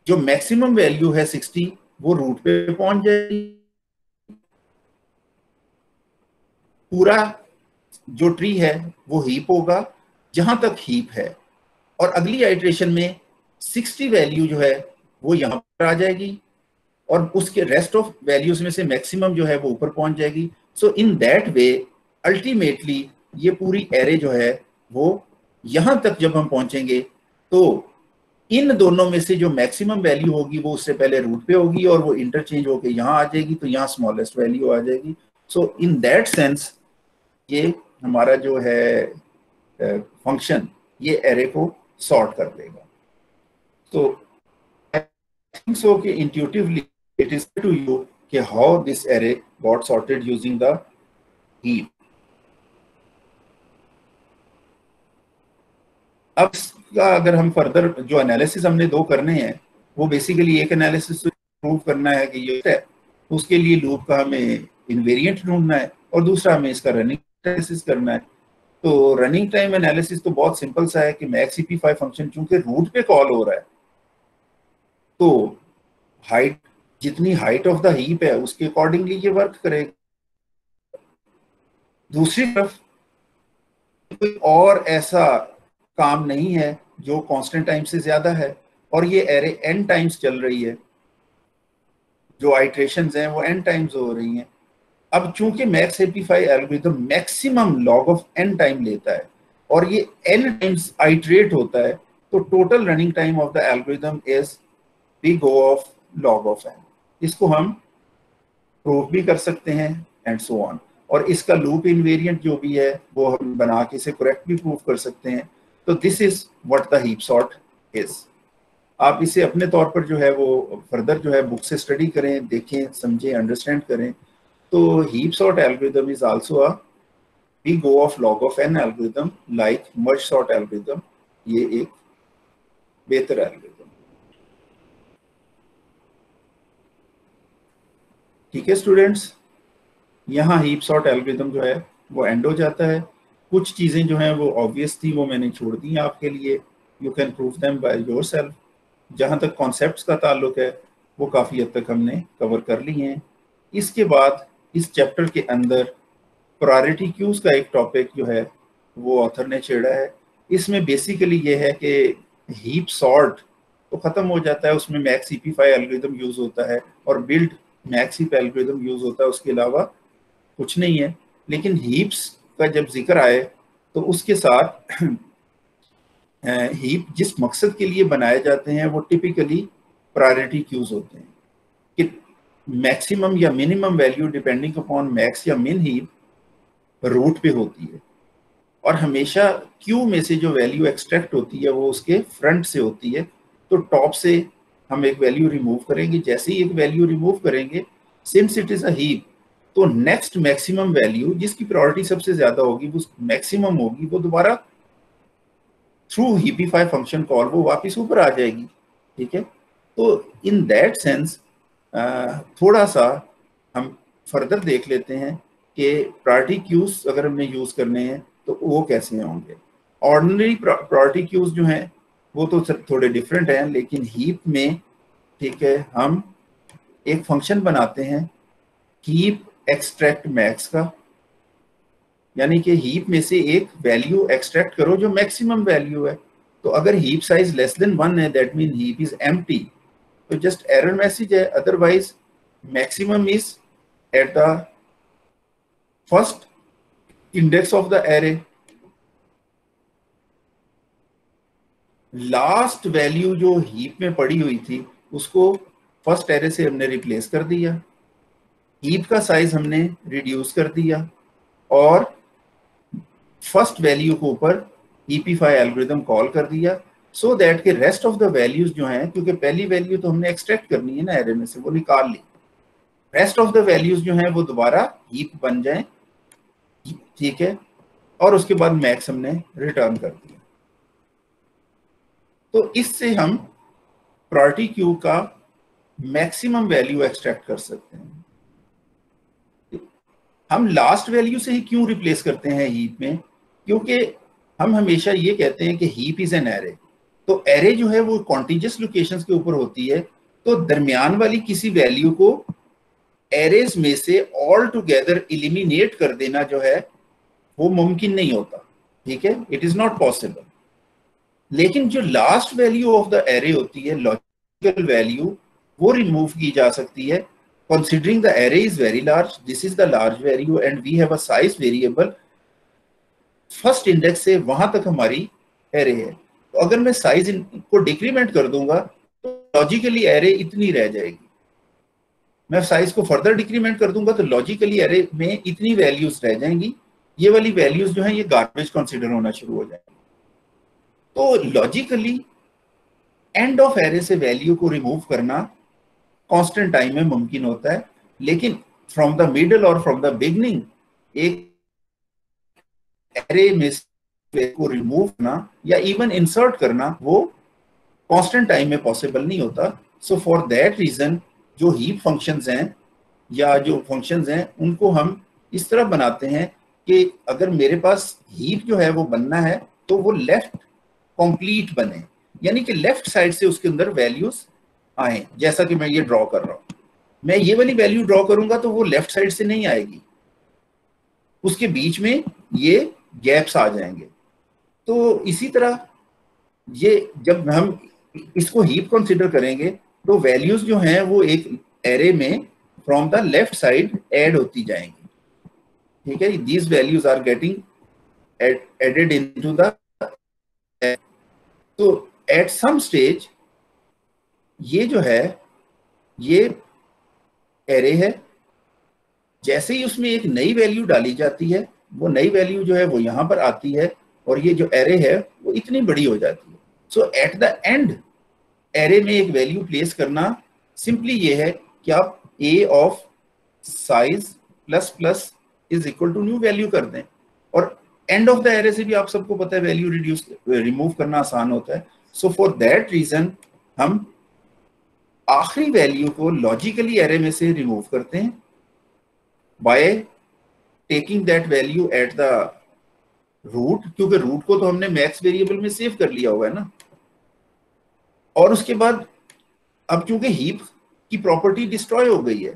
जो मैक्सिमम वैल्यू है 60 वो रूट पे पहुंच जाएगी। पूरा जो ट्री है वो हीप होगा जहां तक हीप है और अगली आइट्रेशन में 60 वैल्यू जो है वो यहां पर आ जाएगी और उसके रेस्ट ऑफ वैल्यूज में से मैक्सिमम जो है वो ऊपर पहुंच जाएगी। सो इन दैट वे अल्टीमेटली ये पूरी एरे जो है वो यहां तक जब हम पहुंचेंगे तो इन दोनों में से जो मैक्सिमम वैल्यू होगी वो उससे पहले रूट पे होगी और वो इंटरचेंज होके यहाँ आ जाएगी, तो यहाँ स्मॉलेस्ट वैल्यू आ जाएगी। सो इन दैट सेंस ये हमारा जो है फंक्शन ये एरे को सॉर्ट कर देगा। तो आई थिंक सो कि intuitively it is to you कि how this array got sorted using the heap. अब इसका अगर हम फर्दर जो एनालिसिस हमने दो करने हैं वो बेसिकली एक एनालिसिस प्रूव करना है कि ये है, उसके लिए लूप का हमें इनवेरिएंट ढूंढना है और दूसरा हमें इसका रनिंग एनालिसिस करना है। तो रनिंग टाइम एनालिसिस तो बहुत सिंपल सा है कि मैक्स ep5 फंक्शन चूंकि रूट पे कॉल हो रहा है तो हाइट जितनी हाइट ऑफ द हीप है उसके अकॉर्डिंगली ये वर्क करेगा। दूसरी तरफ कोई और ऐसा काम नहीं है जो कांस्टेंट टाइम से ज्यादा है और ये एरे n टाइम्स चल रही है, जो आइट्रेशंस हैं वो n टाइम्स हो रही हैं। अब चूंकि max ep5 algorithm maximum log of n time लेता है और ये n टाइम्स आइट्रेट होता है तो total running time of the algorithm is big O of log of n। इसको हम प्रूव भी कर सकते हैं एंड सो ऑन, और इसका लूप इनवेरिएंट जो भी है वो हम बना के इसे करेक्ट भी प्रूव कर सकते हैं। तो this is what the heap sort is. आप इसे अपने तौर पर जो है वो फर्दर जो है बुक से स्टडी करें, देखें, समझें, अंडरस्टैंड करें। तो heap sort algorithm is also a big O of log of n algorithm like merge sort algorithm. ये एक बेहतर एल्गोरिथम। ठीक है स्टूडेंट्स, यहाँ हीप सॉर्ट एल्गोरिथम जो है वो एंड हो जाता है। कुछ चीज़ें जो हैं वो ऑब्वियस थी वो मैंने छोड़ दी आपके लिए, you can prove them by yourself. जहाँ तक कॉन्सेप्ट्स का ताल्लुक है वो काफ़ी हद तक हमने कवर कर ली हैं। इसके बाद इस चैप्टर के अंदर प्रायोरिटी क्यूज का एक टॉपिक जो है वो ऑथर ने छेड़ा है। इसमें बेसिकली ये है कि हीप सॉर्ट तो ख़त्म हो जाता है, उसमें मैक्स ep5 एल्गोरिथम यूज़ होता है और build max heap algorithm use होता है, उसके अलावा कुछ नहीं है। लेकिन हीप्स का जब जिक्र आए तो उसके साथ हीप जिस मकसद के लिए बनाए जाते हैं वो टिपिकली प्रायोरिटी क्यूज होते हैं कि मैक्सिमम या minimum value depending upon max या मिन हीप रूट पे होती है और हमेशा क्यू में से जो वैल्यू एक्सट्रैक्ट होती है वो उसके फ्रंट से होती है। तो टॉप से हम एक वैल्यू रिमूव करेंगे, जैसे ही एक वैल्यू रिमूव करेंगे since it is a heap तो नेक्स्ट मैक्सिमम वैल्यू जिसकी प्रायोरिटी सबसे ज्यादा होगी वो मैक्सिमम होगी, वो दोबारा थ्रू ep5 फंक्शन कॉल वो वापस ऊपर आ जाएगी। ठीक है, तो इन दैट सेंस थोड़ा सा हम फर्दर देख लेते हैं कि प्रायोरिटी क्यूज अगर हमने यूज करने हैं तो वो कैसे होंगे। ऑर्डिनरी प्रायोरिटी क्यूज जो हैं वो तो थोड़े डिफरेंट हैं, लेकिन हीप में ठीक है हम एक फंक्शन बनाते हैं हीप एक्सट्रैक्ट मैक्स का, यानी कि हीप में से एक वैल्यू एक्सट्रैक्ट करो जो मैक्सिमम वैल्यू है। तो अगर हीप साइज लेस देन 1 है that mean heap is empty, तो जस्ट एरर मैसेज है, otherwise maximum is at the first index of the array. Last value जो हीप में पड़ी हुई थी उसको फर्स्ट एरे से हमने रिप्लेस कर दिया, हीप का साइज हमने रिड्यूस कर दिया और फर्स्ट वैल्यू को ऊपर ep5 एल्गोरिथम कॉल कर दिया सो दैट के रेस्ट ऑफ द वैल्यूज जो हैं, क्योंकि पहली वैल्यू तो हमने एक्सट्रैक्ट करनी है ना एरे में से, वो निकाल ली, रेस्ट ऑफ द वैल्यूज जो हैं वो दोबारा हीप बन जाएं। ठीक है, और उसके बाद मैक्स हमने रिटर्न कर दिया। तो इससे हम प्रायोरिटी क्यू का मैक्सिमम वैल्यू एक्सट्रैक्ट कर सकते हैं। हम लास्ट वैल्यू से ही क्यों रिप्लेस करते हैं हीप में, क्योंकि हम हमेशा ये कहते हैं कि हीप इज एन एरे। तो एरे जो है वो कॉन्टिजियस लोकेशंस के ऊपर होती है, तो दरमियान वाली किसी वैल्यू को एरेज में से ऑल टुगेदर इलिमिनेट कर देना जो है वो मुमकिन नहीं होता। ठीक है, इट इज नॉट पॉसिबल। लेकिन जो last value of the array होती है, लॉजिकल वैल्यू, वो रिमूव की जा सकती है। Considering the array is very large, this is the large value and we have a size variable, first index से वहां तक हमारी एरे है। तो अगर मैं साइज को डिक्रीमेंट कर दूंगा तो लॉजिकली एरे इतनी रह जाएगी। मैं साइज को फर्दर डिक्रीमेंट कर दूंगा तो लॉजिकली एरे में इतनी वैल्यूज रह जाएंगी। ये वाली वैल्यूज जो है ये गार्बेज कंसीडर होना शुरू हो जाएंगी। तो लॉजिकली एंड ऑफ एरे से वैल्यू को रिमूव करना कांस्टेंट टाइम में मुमकिन होता है, लेकिन फ्रॉम द मिडल और फ्रॉम द बिगनिंग एक एरे में को रिमूव करना या इवन इंसर्ट करना वो कांस्टेंट टाइम में पॉसिबल नहीं होता। सो फॉर दैट रीजन जो हीप फंक्शंस हैं या जो फंक्शंस हैं उनको हम इस तरह बनाते हैं कि अगर मेरे पास हीप जो है वो बनना है तो वो लेफ्ट कंप्लीट बने, यानी कि लेफ्ट साइड से उसके अंदर वैल्यूज आए। जैसा कि मैं ये ड्रॉ कर रहा हूं, मैं ये वाली वैल्यू ड्रॉ करूंगा तो वो लेफ्ट साइड से नहीं आएगी, उसके बीच में ये गैप्स आ जाएंगे। तो इसी तरह ये जब हम इसको हीप कंसीडर करेंगे तो वैल्यूज जो हैं वो एक एरे में from the left side add होती जाएंगी। ठीक है, these values are getting added into the, तो एट सम स्टेज ये जो है ये एरे है, जैसे ही उसमें एक नई वैल्यू डाली जाती है वो नई वैल्यू जो है वो यहां पर आती है और ये जो एरे है वो इतनी बड़ी हो जाती है। सो एट द एंड एरे में एक वैल्यू प्लेस करना सिंपली ये है कि आप a of size plus plus is equal to new value कर दें, और एंड ऑफ द एरे से भी आप सबको पता है वैल्यू रिमूव करना आसान होता है। सो फॉर दैट रीजन हम आखिरी वैल्यू को लॉजिकली एरे में से रिमूव करते हैं by taking that value at the root, क्योंकि रूट को तो हमने मैक्स वेरिएबल में सेव कर लिया हुआ है ना। और उसके बाद अब चूंकि हीप की प्रॉपर्टी डिस्ट्रॉय हो गई है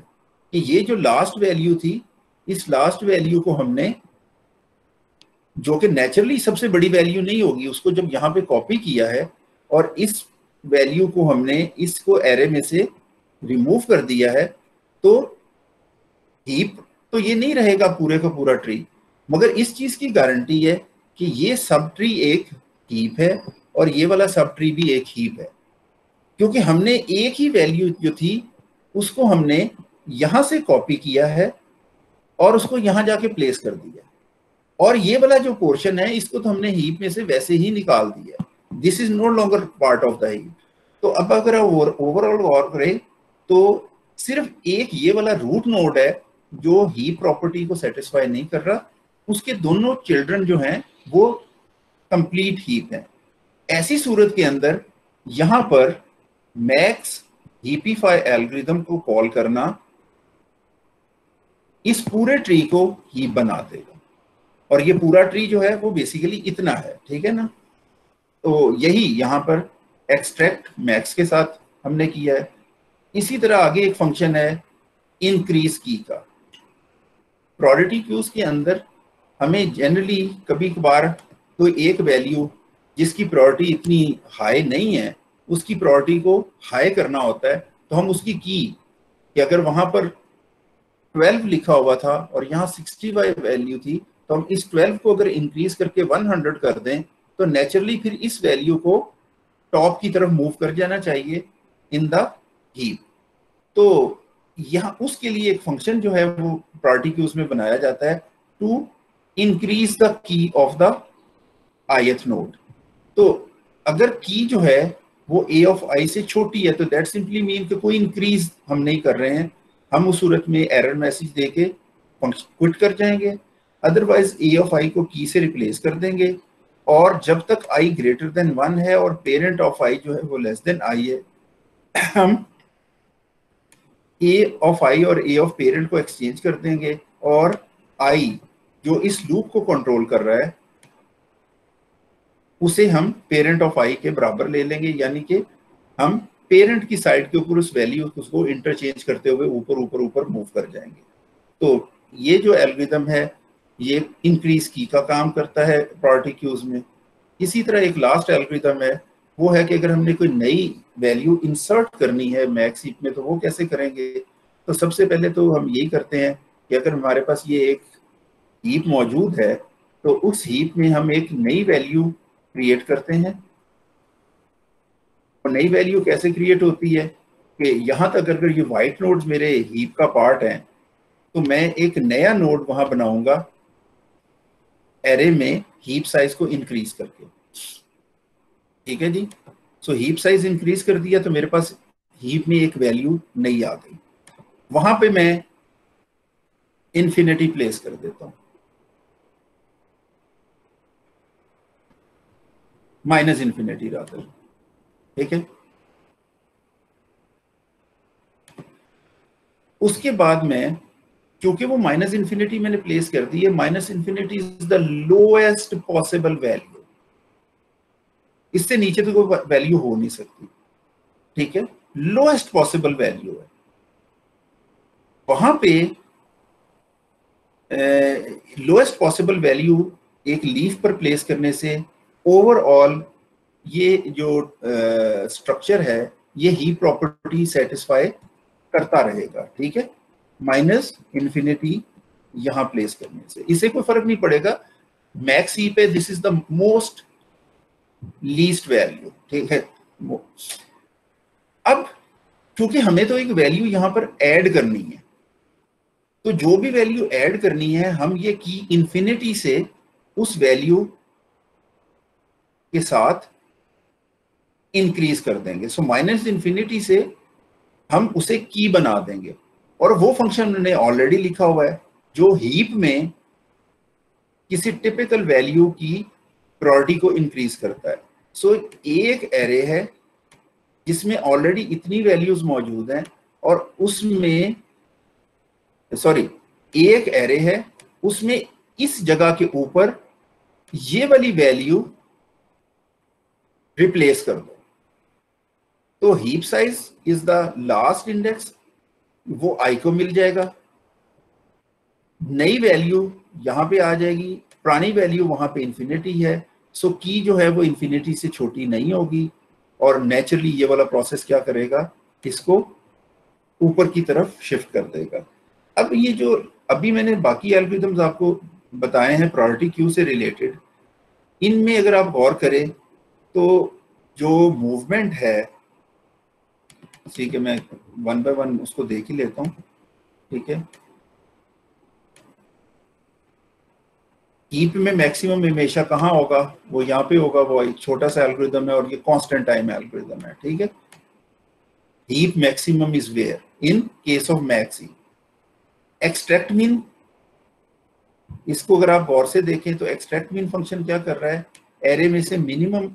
कि ये जो लास्ट वैल्यू थी, इस लास्ट वैल्यू को हमने, जो कि नेचुरली सबसे बड़ी वैल्यू नहीं होगी, उसको जब यहाँ पे कॉपी किया है और इस वैल्यू को हमने इसको एरे में से रिमूव कर दिया है, तो हीप तो ये नहीं रहेगा पूरे का पूरा ट्री, मगर इस चीज की गारंटी है कि ये सब ट्री एक हीप है और ये वाला सब ट्री भी एक हीप है, क्योंकि हमने एक ही वैल्यू जो थी उसको हमने यहां से कॉपी किया है और उसको यहां जाके प्लेस कर दिया, और ये वाला जो पोर्शन है इसको तो हमने हीप में से वैसे ही निकाल दिया। This is no longer part of the heap. तो अब अगर ओवरऑल गौर करें तो सिर्फ एक ये वाला रूट नोड है जो हीप प्रॉपर्टी को सेटिस्फाई नहीं कर रहा, उसके दोनों चिल्ड्रन जो हैं वो कंप्लीट हीप हैं। ऐसी सूरत के अंदर यहां पर मैक्स हीपीफाई एल्गोरिथम को कॉल करना इस पूरे ट्री को हीप बना देगा, और ये पूरा ट्री जो है वो बेसिकली इतना है। ठीक है ना, तो यही यहां पर एक्सट्रैक्ट मैक्स के साथ हमने किया है। इसी तरह आगे एक फंक्शन है इंक्रीज की का। प्रायोरिटी क्यूज के अंदर हमें जनरली कभी कभार तो एक वैल्यू जिसकी प्रायोरिटी इतनी हाई नहीं है उसकी प्रायोरिटी को हाई करना होता है, तो हम उसकी की कि अगर वहां पर 12 लिखा हुआ था और यहाँ 65 वैल्यू थी, तो हम इस 12 को अगर इंक्रीज करके 100 कर दें तो नेचुरली फिर इस वैल्यू को टॉप की तरफ मूव कर जाना चाहिए इन द हीप। तो यहाँ उसके लिए एक फंक्शन जो है वो प्रायोरिटी क्यूज में बनाया जाता है to increase the key of the ith node. तो अगर की जो है वो a ऑफ i से छोटी है तो दैट सिंपली मीन कि कोई इंक्रीज हम नहीं कर रहे हैं, हम उस सूरत में एरर मैसेज देके फंक्शन क्विट कर जाएंगे। अदरवाइज a ऑफ i को की से रिप्लेस कर देंगे, और जब तक i ग्रेटर देन 1 है और पेरेंट ऑफ i जो है वो लेस देन i है, हम a ऑफ i और a ऑफ पेरेंट को एक्सचेंज कर देंगे, और i जो इस लूप को कंट्रोल कर रहा है उसे हम पेरेंट ऑफ i के बराबर ले लेंगे, यानी कि हम पेरेंट की साइड के ऊपर उस वैल्यू को इंटरचेंज करते हुए ऊपर ऊपर ऊपर मूव कर जाएंगे। तो ये जो एल्गोरिथम है ये इंक्रीज की का काम करता है प्रायोरिटी क्यूज में। इसी तरह एक लास्ट एल्गोरिथम है, वो है कि अगर हमने कोई नई वैल्यू इंसर्ट करनी है मैक्स हीप में तो वो कैसे करेंगे। तो सबसे पहले तो हम यही करते हैं कि अगर हमारे पास ये एक हीप मौजूद है तो उस हीप में हम एक नई वैल्यू क्रिएट करते हैं। और नई वैल्यू कैसे क्रिएट होती है कि यहां तक अगर ये वाइट नोड्स मेरे हीप का पार्ट है तो मैं एक नया नोड वहां बनाऊंगा एरे में हीप साइज को इंक्रीज करके। ठीक है जी। सो हीप साइज इंक्रीज कर दिया तो मेरे पास हीप में एक वैल्यू नई आ गई, वहां पे मैं इन्फिनिटी प्लेस कर देता हूं, माइनस इन्फिनिटी रादर। ठीक है। उसके बाद में क्योंकि वो माइनस इन्फिनिटी मैंने प्लेस कर दी है, minus infinity is the lowest possible value, इससे नीचे तो कोई वैल्यू हो नहीं सकती। ठीक है, लोएस्ट पॉसिबल वैल्यू है। वहां पे लोएस्ट पॉसिबल वैल्यू एक लीफ पर प्लेस करने से ओवरऑल ये जो स्ट्रक्चर है ये ही प्रॉपर्टी सेटिस्फाई करता रहेगा। ठीक है, माइनस इन्फिनिटी यहां प्लेस करने से इसे कोई फर्क नहीं पड़ेगा। मैक्स ई पे this is the most least value. ठीक है। अब क्योंकि हमें तो एक वैल्यू यहां पर ऐड करनी है, तो जो भी वैल्यू ऐड करनी है हम ये की इन्फिनिटी से उस वैल्यू के साथ इंक्रीज कर देंगे। सो माइनस इन्फिनिटी से हम उसे की बना देंगे और वो फंक्शन हमने ऑलरेडी लिखा हुआ है जो हीप में किसी टिपिकल वैल्यू की प्रायोरिटी को इंक्रीज करता है। सो एक एरे है जिसमें ऑलरेडी इतनी वैल्यूज मौजूद हैं और उसमें सॉरी एक एरे है उसमें इस जगह के ऊपर ये वाली वैल्यू रिप्लेस कर दो। तो heap size is the last index, वो आई को मिल जाएगा, नई वैल्यू यहां पे आ जाएगी, पुरानी वैल्यू वहां पे इंफिनिटी है। सो की जो है वो इंफिनिटी से छोटी नहीं होगी और नेचुरली ये वाला प्रोसेस क्या करेगा, इसको ऊपर की तरफ शिफ्ट कर देगा। अब ये जो अभी मैंने बाकी एल्गोरिथम्स आपको बताए हैं प्रायोरिटी क्यू से रिलेटेड, इनमें अगर आप गौर करें तो जो मूवमेंट है, ठीक है मैं वन बाय वन उसको देख ही लेता हूं। ठीक है, हीप में मैक्सिमम हमेशा कहाँ होगा, वो यहाँ पे होगा, वो एक छोटा सा एल्गोरिथम है और ये कांस्टेंट टाइम एल्गोरिथम है। ठीक है, heap maximum is where in case of max ई। एक्सट्रैक्ट मीन, इसको अगर आप गौर से देखें तो एक्सट्रैक्ट मीन फंक्शन क्या कर रहा है, एरे में से मिनिमम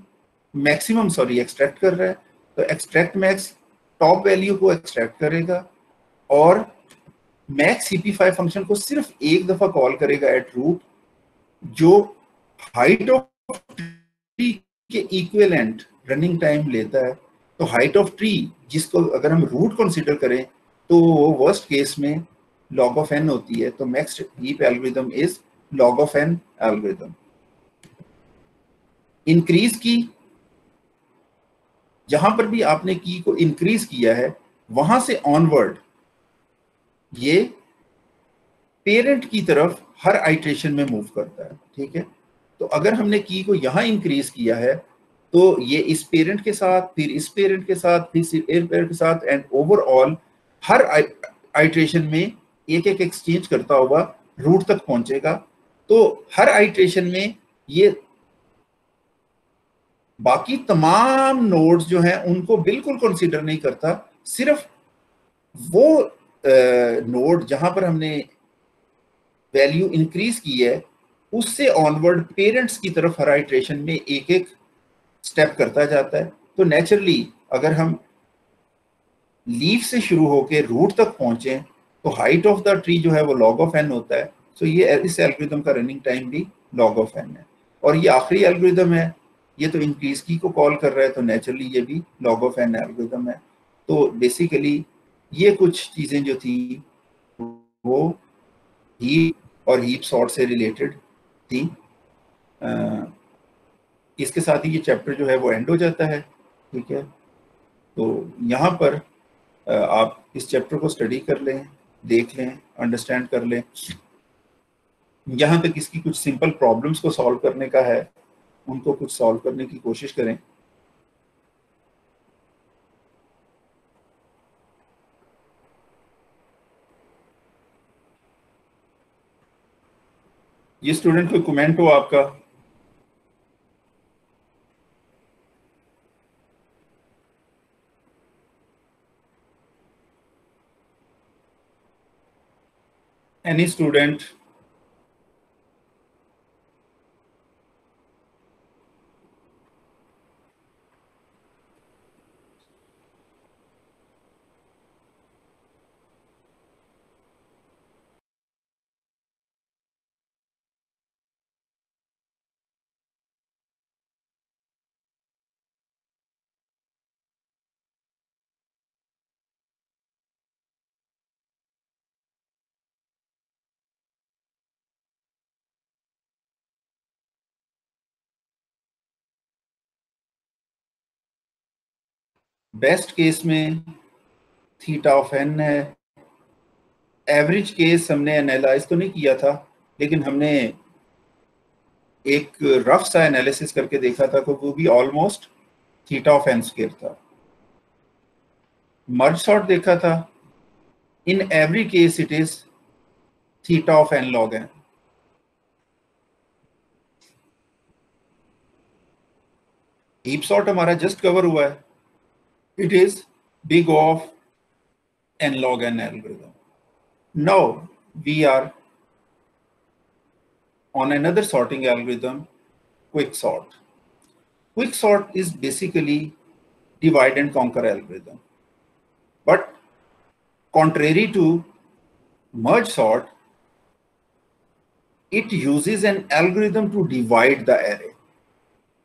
मैक्सिमम सॉरी एक्सट्रैक्ट कर रहा है। तो एक्सट्रैक्ट मैक्स टॉप वैल्यू को एक्सट्रैक्ट करेगा और मैक्स cp5 फंक्शन को सिर्फ एक दफा कॉल करेगा एट रूट, जो हाइट ऑफ ट्री के इक्विवेलेंट रनिंग टाइम लेता है। तो हाइट ऑफ ट्री जिसको अगर हम रूट कंसीडर करें तो वो वर्स्ट केस में log of n होती है। तो max heap algorithm is log of n algorithm. Increase की, जहां पर भी आपने की को इंक्रीज किया है वहां से ऑनवर्ड ये पेरेंट की तरफ हर आइट्रेशन में मूव करता है। ठीक है, तो अगर हमने की को यहां इंक्रीज किया है तो ये इस पेरेंट के साथ, फिर इस पेरेंट के साथ, फिर इस पेरेंट के साथ एंड ओवरऑल हर आइट्रेशन में एक एक एक्सचेंज करता हुआ रूट तक पहुंचेगा। तो हर आइट्रेशन में ये बाकी तमाम नोड्स जो हैं उनको बिल्कुल कंसीडर नहीं करता, सिर्फ वो नोड जहां पर हमने वैल्यू इंक्रीज की है उससे ऑनवर्ड पेरेंट्स की तरफ हर आइट्रेशन में एक एक स्टेप करता जाता है। तो नेचुरली अगर हम लीफ से शुरू होकर रूट तक पहुंचे तो हाइट ऑफ द ट्री जो है वो log of n होता है। सो ये इस एल्गोरिथम का रनिंग टाइम भी log of n है। और ये आखिरी एल्गोरिथम है, ये तो इंक्रीज की को कॉल कर रहा है, तो नेचुरली ये भी log of n एल्गोरिथम है। तो बेसिकली ये कुछ चीजें जो थी वो हीप और हीप सॉर्ट से रिलेटेड थी। इसके साथ ही ये चैप्टर जो है वो एंड हो जाता है। ठीक है, तो यहाँ पर आप इस चैप्टर को स्टडी कर लें, देख लें, अंडरस्टैंड कर लें। जहां तक इसकी कुछ सिंपल प्रॉब्लम्स को सॉल्व करने का है, उनको कुछ सॉल्व करने की कोशिश करें। ये स्टूडेंट कोई कमेंट हो आपका? Any student? बेस्ट केस में थीटा ऑफ एन है। एवरेज केस हमने एनालाइज तो नहीं किया था, लेकिन हमने एक रफ सा एनालिसिस करके देखा था, तो वो भी almost theta of n square था। मर्ज सॉर्ट देखा था, in every case it is theta of n log n. Heap sort हमारा जस्ट कवर हुआ है, it is big of n log n algorithm. Now we are on another sorting algorithm, quicksort. Quicksort is basically divide and conquer algorithm, but contrary to merge sort, it uses an algorithm to divide the array.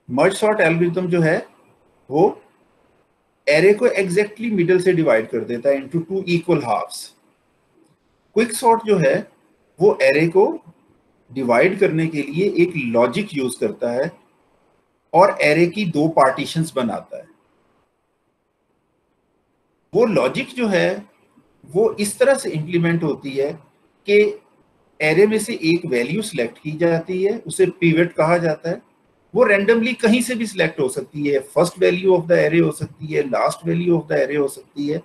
merge sort algorithm जो है वो array को exactly middle से divide कर देता है into two equal halves. Quick sort जो है वो एरे को डिवाइड करने के लिए एक लॉजिक यूज करता है और एरे की दो पार्टीशंस बनाता है। वो लॉजिक जो है वो इस तरह से इंप्लीमेंट होती है कि एरे में से एक वैल्यू सिलेक्ट की जाती है, उसे पिवट कहा जाता है। वो रैंडमली कहीं से भी सिलेक्ट हो सकती है, first value of the array हो सकती है, last value of the array हो सकती है,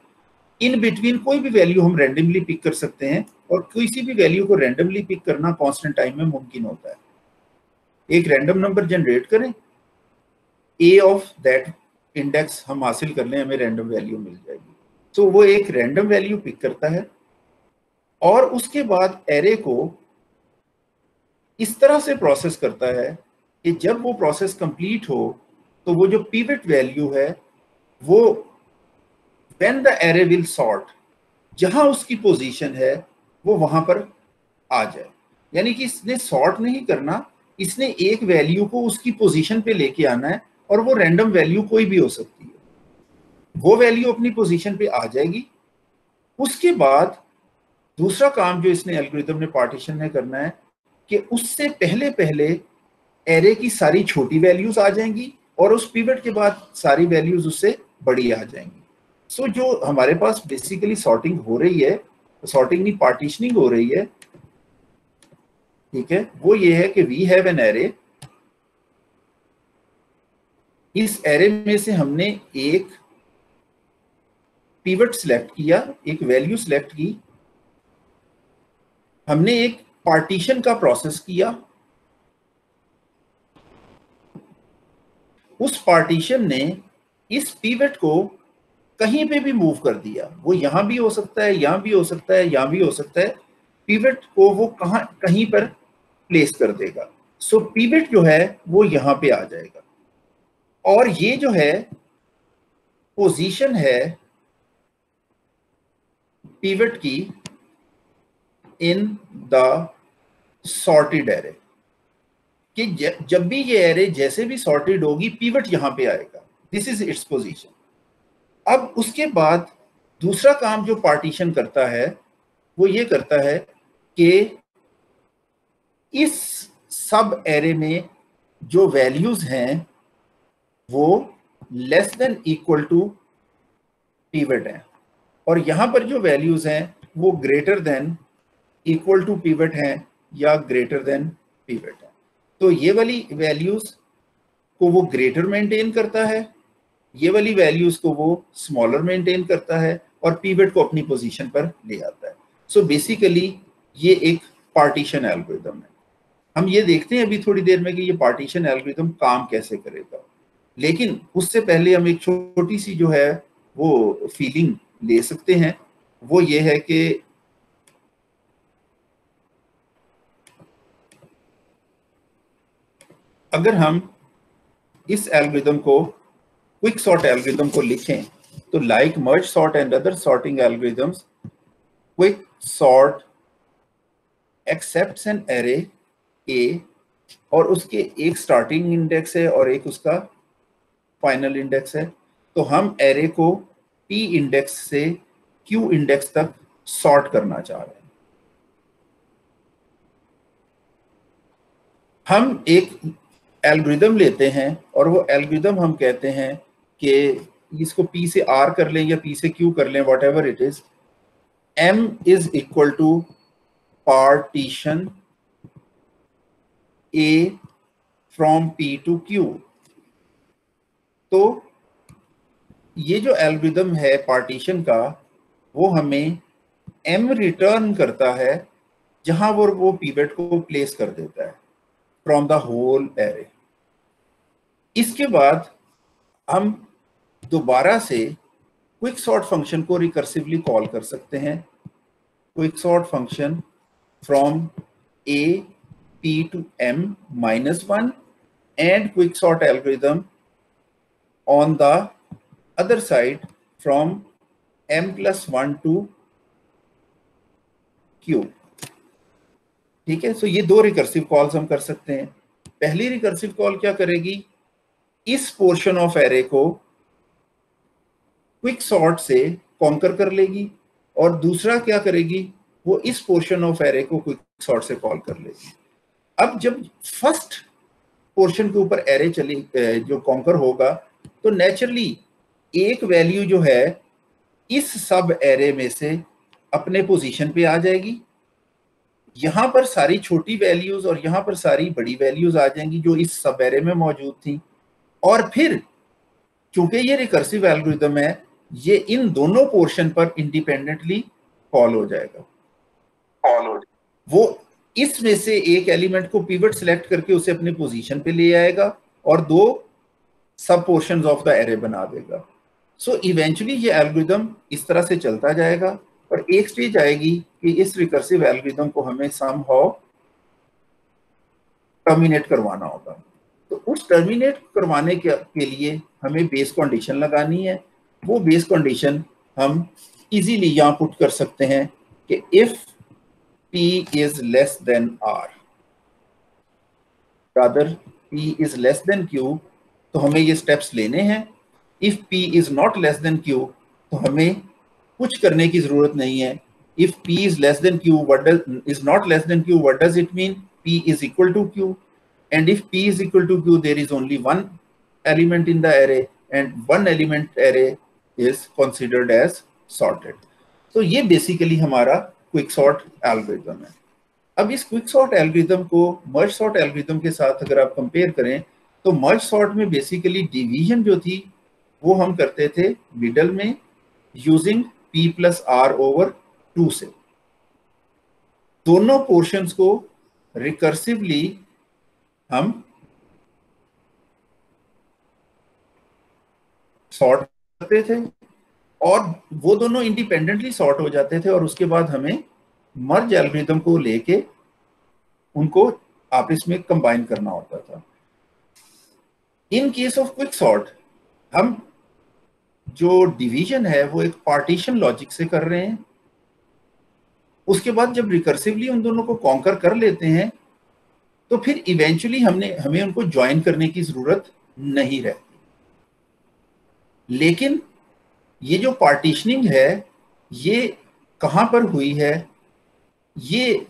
इन बिटवीन कोई भी वैल्यू हम रैंडमली पिक कर सकते हैं। और किसी भी वैल्यू को रैंडमली पिक करना कांस्टेंट टाइम में मुमकिन होता है। एक रैंडम नंबर जनरेट करें, ए ऑफ दैट इंडेक्स हम हासिल कर लें, हमें रैंडम वैल्यू मिल जाएगी। तो वो एक रैंडम वैल्यू पिक करता है और उसके बाद एरे को इस तरह से प्रोसेस करता है कि जब वो प्रोसेस कंप्लीट हो तो वो जो पिवट वैल्यू है वो when the array will sort, जहां उसकी पोजीशन है वो वहां पर आ जाए। यानी कि इसने सॉर्ट नहीं करना, इसने एक वैल्यू को उसकी पोजीशन पे लेके आना है और वो रैंडम वैल्यू कोई भी हो सकती है। वो वैल्यू अपनी पोजीशन पे आ जाएगी। उसके बाद दूसरा काम जो इसने एल्गोरिथम ने पार्टीशन ने करना है कि उससे पहले पहले एरे की सारी छोटी वैल्यूज आ जाएंगी और उस पिवट के बाद सारी वैल्यूज उससे बड़ी आ जाएंगी। सो जो हमारे पास बेसिकली सॉर्टिंग हो रही है, सॉर्टिंग नहीं पार्टीशनिंग हो रही है, ठीक है, वो ये है कि वी हैव एन एरे। इस एरे में से हमने एक पिवट सिलेक्ट किया, एक वैल्यू सिलेक्ट की, हमने एक पार्टीशन का प्रोसेस किया। उस पार्टीशन ने इस पिवट को कहीं पे भी मूव कर दिया। वो यहां भी हो सकता है, यहां भी हो सकता है, यहां भी हो सकता है। पिवट को वो कहीं पर प्लेस कर देगा। सो पिवट जो है वो यहां पे आ जाएगा और ये जो है पोजीशन है पिवट की इन द सॉर्टेड एरे, कि जब भी ये एरे जैसे भी सॉर्टेड होगी पिवट यहां पे आएगा। This is its position. अब उसके बाद दूसरा काम जो पार्टीशन करता है वो ये करता है कि इस सब एरे में जो वैल्यूज हैं वो less than equal to pivot हैं और यहां पर जो वैल्यूज हैं वो greater than equal to pivot हैं या ग्रेटर देन पीवेट है। तो ये वाली वैल्यूज को वो ग्रेटर मेंटेन करता है, ये वाली वैल्यूज को वो स्मॉलर मेंटेन करता है और पीवेट को अपनी पोजीशन पर ले आता है। सो बेसिकली ये एक पार्टीशन एल्गोरिथम है। हम ये देखते हैं अभी थोड़ी देर में कि ये पार्टीशन एल्गोरिथम काम कैसे करेगा, लेकिन उससे पहले हम एक छोटी सी जो है वो फीलिंग ले सकते हैं। वो ये है कि अगर हम इस एल्गोरिथम को, क्विक सॉर्ट एल्गोरिथम को लिखें तो like merge sort and other sorting algorithms, quick sort accepts an array A और उसके एक स्टार्टिंग इंडेक्स है और एक उसका फाइनल इंडेक्स है। तो हम एरे को पी इंडेक्स से क्यू इंडेक्स तक सॉर्ट करना चाह रहे हैं। हम एक एल्गोरिथम लेते हैं और वो एल्गोरिथम हम कहते हैं कि इसको पी से आर कर लें या पी से क्यू कर लें, whatever it is. M is equal to partition A from p to q. तो ये जो एल्गोरिथम है पार्टीशन का, वो हमें एम रिटर्न करता है जहां वो पीवेट को प्लेस कर देता है फ्रॉम द होल एरे। इसके बाद हम दोबारा से क्विक सॉर्ट फंक्शन को रिकर्सिवली कॉल कर सकते हैं। Quick sort function from A p to m minus one and quick sort algorithm on the other side from m plus 1 to q। ठीक है, सो ये दो रिकर्सिव कॉल्स हम कर सकते हैं। पहली रिकर्सिव कॉल क्या करेगी, इस पोर्शन ऑफ एरे को क्विक सॉर्ट से कॉन्कर कर लेगी और दूसरा क्या करेगी, वो इस पोर्शन ऑफ एरे को क्विक सॉर्ट से कॉल कर लेगी। अब जब फर्स्ट पोर्शन के ऊपर एरे चली जो कॉन्कर होगा तो नेचुरली एक वैल्यू जो है इस सब एरे में से अपने पोजीशन पे आ जाएगी। यहां पर सारी छोटी वैल्यूज और यहां पर सारी बड़ी वैल्यूज आ जाएंगी जो इस सब एरे में मौजूद थी। और फिर चूंकि ये रिकर्सिव एल्गोरिथम है, ये इन दोनों पोर्शन पर इंडिपेंडेंटली कॉल हो जाएगा। वो इसमें से एक एलिमेंट को पिवट सिलेक्ट करके उसे अपने पोजीशन पे ले आएगा और दो सब पोर्शंस ऑफ द एरे बना देगा। सो इवेंचुअली ये एल्गोरिथम इस तरह से चलता जाएगा और एक स्टेज आएगी कि इस रिकर्सिव एल्गोरिथम को हमें समहाउ टर्मिनेट करवाना होगा। तो उस टर्मिनेट करवाने के लिए हमें बेस कंडीशन लगानी है। वो बेस कंडीशन हम इजीली यहां पुट कर सकते हैं कि if p is less than r, rather p is less than q, तो हमें ये स्टेप्स लेने हैं। If p is not less than q, तो हमें कुछ करने की जरूरत नहीं है। If p is less than q, is not less than q, what does it mean? p is equal to q, and if p is equal to q, there is only one element in the array and one element array is considered as sorted। तो ये basically हमारा quick sort algorithm है। अब इस quick sort algorithm को merge sort algorithm के साथ अगर आप कंपेयर करें तो मर्ज सॉर्ट में बेसिकली डिवीजन जो थी वो हम करते थे मिडल में using p plus r over 2 से। दोनों पोर्शंस को रिकर्सिवली हम सॉर्ट करते थे और वो दोनों इंडिपेंडेंटली सॉर्ट हो जाते थे और उसके बाद हमें मर्ज एल्गोरिथम को लेके उनको आपस में कंबाइन करना होता था। इन केस ऑफ क्विक सॉर्ट हम जो डिवीजन है वो एक पार्टीशन लॉजिक से कर रहे हैं। उसके बाद जब रिकर्सिवली उन दोनों को कॉन्कर कर लेते हैं तो फिर इवेंचुअली हमें उनको ज्वाइन करने की जरूरत नहीं रहती। लेकिन ये जो पार्टीशनिंग है ये कहां पर हुई है, ये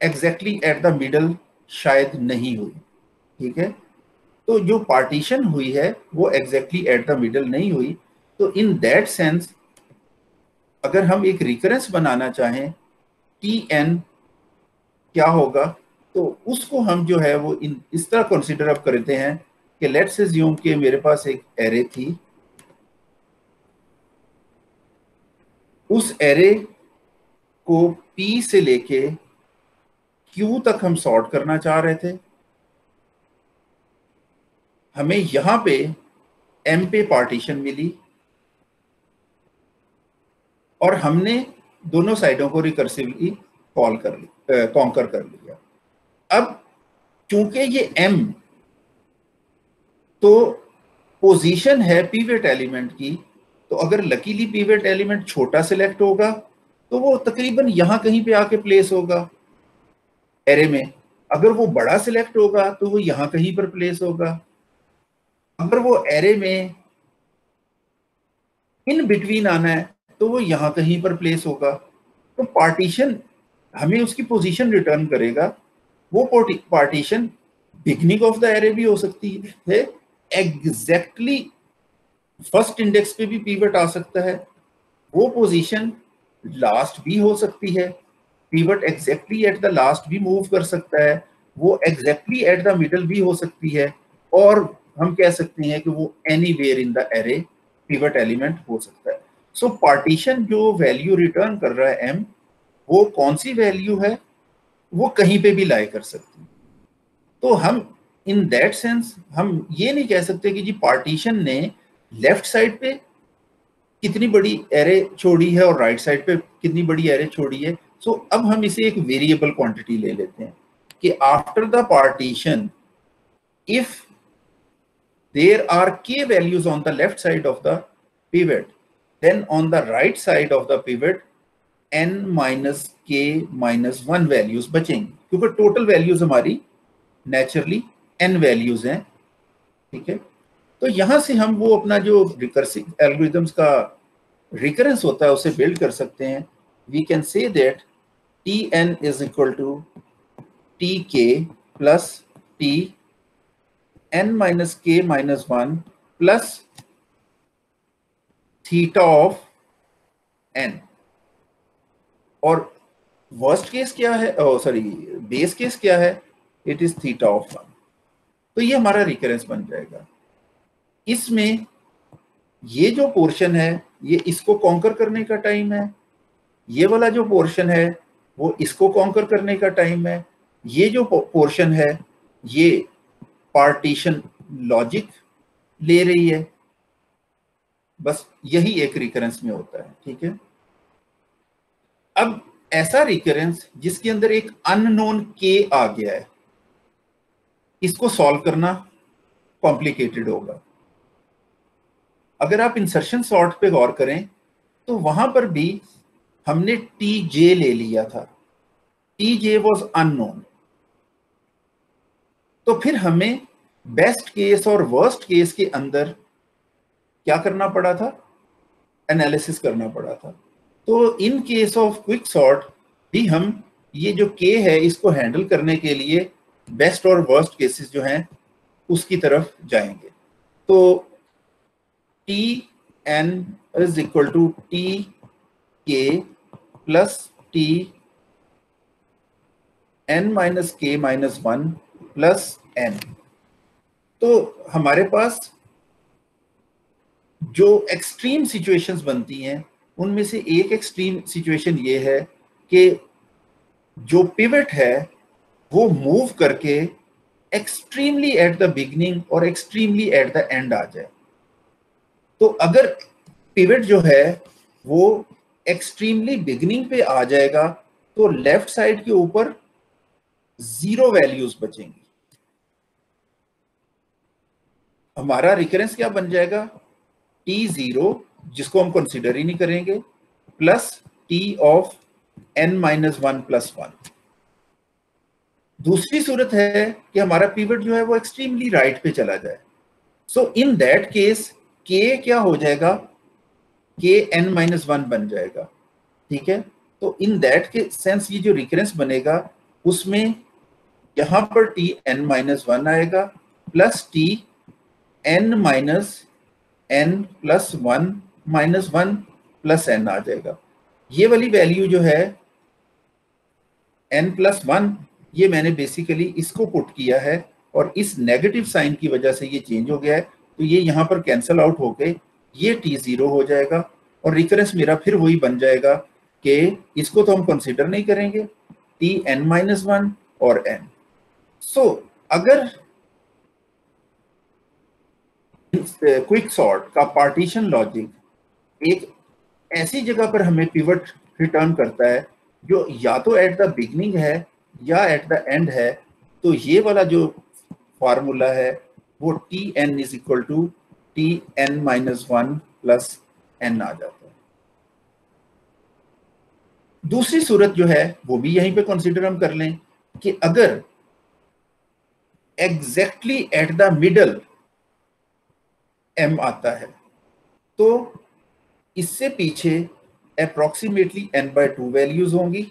एग्जैक्टली एट द मिडल शायद नहीं हुई। ठीक है, तो जो पार्टीशन हुई है वो एग्जैक्टली एट द मिडल नहीं हुई। तो इन दैट सेंस अगर हम एक रिकरेंस बनाना चाहें Tn क्या होगा, तो उसको हम जो है वो इस तरह कंसिडर अप करते हैं कि लेट्स अज्यूम कि मेरे पास एक एरे थी, उस एरे को P से लेके Q तक हम सॉर्ट करना चाह रहे थे। हमें यहां पे M पे पार्टीशन मिली और हमने दोनों साइडों को रिकर्सिवली कॉन्कर कर लिया। अब चूंकि ये M तो पोजीशन है पिवट एलिमेंट की, तो अगर लकीली पिवट एलिमेंट छोटा सिलेक्ट होगा तो वो तकरीबन यहां कहीं पे आके प्लेस होगा एरे में। अगर वो बड़ा सिलेक्ट होगा तो वो यहां कहीं पर प्लेस होगा। अगर वो एरे में इन बिटवीन आना है तो वो यहां कहीं पर प्लेस होगा। तो पार्टीशन हमें उसकी पोजीशन रिटर्न करेगा। वो partition beginning of the array भी हो सकती है, एग्जैक्टली फर्स्ट इंडेक्स पे भी पीवट आ सकता है, वो पोजीशन लास्ट भी हो सकती है, pivot exactly at the last भी मूव कर सकता है, वो एग्जैक्टली एट द मिडल भी हो सकती है, और हम कह सकते हैं कि वो anywhere in the array pivot element हो सकता है। सो पार्टीशन जो वैल्यू रिटर्न कर रहा है एम, वो कौन सी वैल्यू है, वो कहीं पे भी लाई कर सकती है। तो हम इन दैट सेंस हम ये नहीं कह सकते कि जी पार्टीशन ने लेफ्ट साइड पे कितनी बड़ी एरे छोड़ी है और राइट साइड पे कितनी बड़ी एरे छोड़ी है। सो अब हम इसे एक वेरिएबल क्वांटिटी ले लेते हैं कि after the partition if there are k values on the left side of the pivot, then on the right side of the pivot n minus k minus 1 values बचेंगी, क्योंकि टोटल वैल्यूज हमारी naturally n values हैं। ठीक है, तो यहां से हम वो अपना जो रिकर्सिव एल्गोरिथम्स का रिकरेंस होता है उसे बिल्ड कर सकते हैं। We can say that t n is equal to T k plus t n minus k minus 1 plus theta of n, और वर्स्ट केस क्या है, सॉरी बेस केस क्या है, इट इज थीटा ऑफ 1। तो ये हमारा रिकरेंस बन जाएगा। इसमें ये जो पोर्शन है ये इसको कॉन्कर करने का टाइम है, ये वाला जो पोर्शन है वो इसको कॉन्कर करने का टाइम है, ये जो पोर्शन है ये पार्टीशन लॉजिक ले रही है। बस यही एक रिकरेंस में होता है। ठीक है, अब ऐसा रिकरेंस जिसके अंदर एक अननोन के आ गया है, इसको सॉल्व करना कॉम्प्लिकेटेड होगा। अगर आप इंसर्शन सॉर्ट पे गौर करें तो वहां पर भी हमने टी जे ले लिया था, टी जे वॉज अननोन। तो फिर हमें बेस्ट केस और वर्स्ट केस के अंदर क्या करना पड़ा था, एनालिसिस करना पड़ा था। तो इन केस ऑफ क्विक सॉर्ट भी हम ये जो के है इसको हैंडल करने के लिए बेस्ट और वर्स्ट केसेस जो हैं उसकी तरफ जाएंगे। तो T n is equal to T k plus T n minus k minus 1 plus n. तो हमारे पास जो एक्सट्रीम सिचुएशंस बनती हैं उनमें से एक एक्सट्रीम सिचुएशन ये है कि जो पिवट है वो मूव करके एक्सट्रीमली एट द बिगिनिंग और एक्सट्रीमली एट द एंड आ जाए। तो अगर पिवट जो है वो एक्सट्रीमली बिगिनिंग पे आ जाएगा तो लेफ्ट साइड के ऊपर 0 वैल्यूज बचेंगी। हमारा रिकरेंस क्या बन जाएगा, T0 जिसको हम कंसिडर ही नहीं करेंगे plus T of n minus 1 plus 1। दूसरी सूरत है कि हमारा पिवट जो है वो एक्सट्रीमली राइट पे चला जाए। सो इन दैट केस K क्या हो जाएगा, K n माइनस 1 बन जाएगा। ठीक है, तो इन दैट के सेंस ये जो रिकरेंस बनेगा उसमें यहां पर T n माइनस 1 आएगा plus T n minus n plus 1 minus 1 plus n आ जाएगा। ये वाली वैल्यू जो है n+1, ये मैंने बेसिकली इसको पुट किया है और इस नेगेटिव साइन की वजह से ये चेंज हो गया है, तो ये यहाँ पर कैंसल आउट होके ये t0 हो जाएगा और रिकरेंस मेरा फिर वही बन जाएगा कि इसको तो हम कंसीडर नहीं करेंगे, tn-1 और n। सो अगर क्विक सॉर्ट का पार्टीशन लॉजिक एक ऐसी जगह पर हमें पिवट रिटर्न करता है जो या तो एट द बिगनिंग है या एट द एंड है, तो ये वाला जो फार्मूला है वो tn is equal to tn-1 plus n आ जाता है। दूसरी सूरत जो है वो भी यहीं पे कंसीडर हम कर लें कि अगर exactly at the middle m आता है तो इससे पीछे अप्रोक्सीमेटली n/2 वैल्यूज होंगी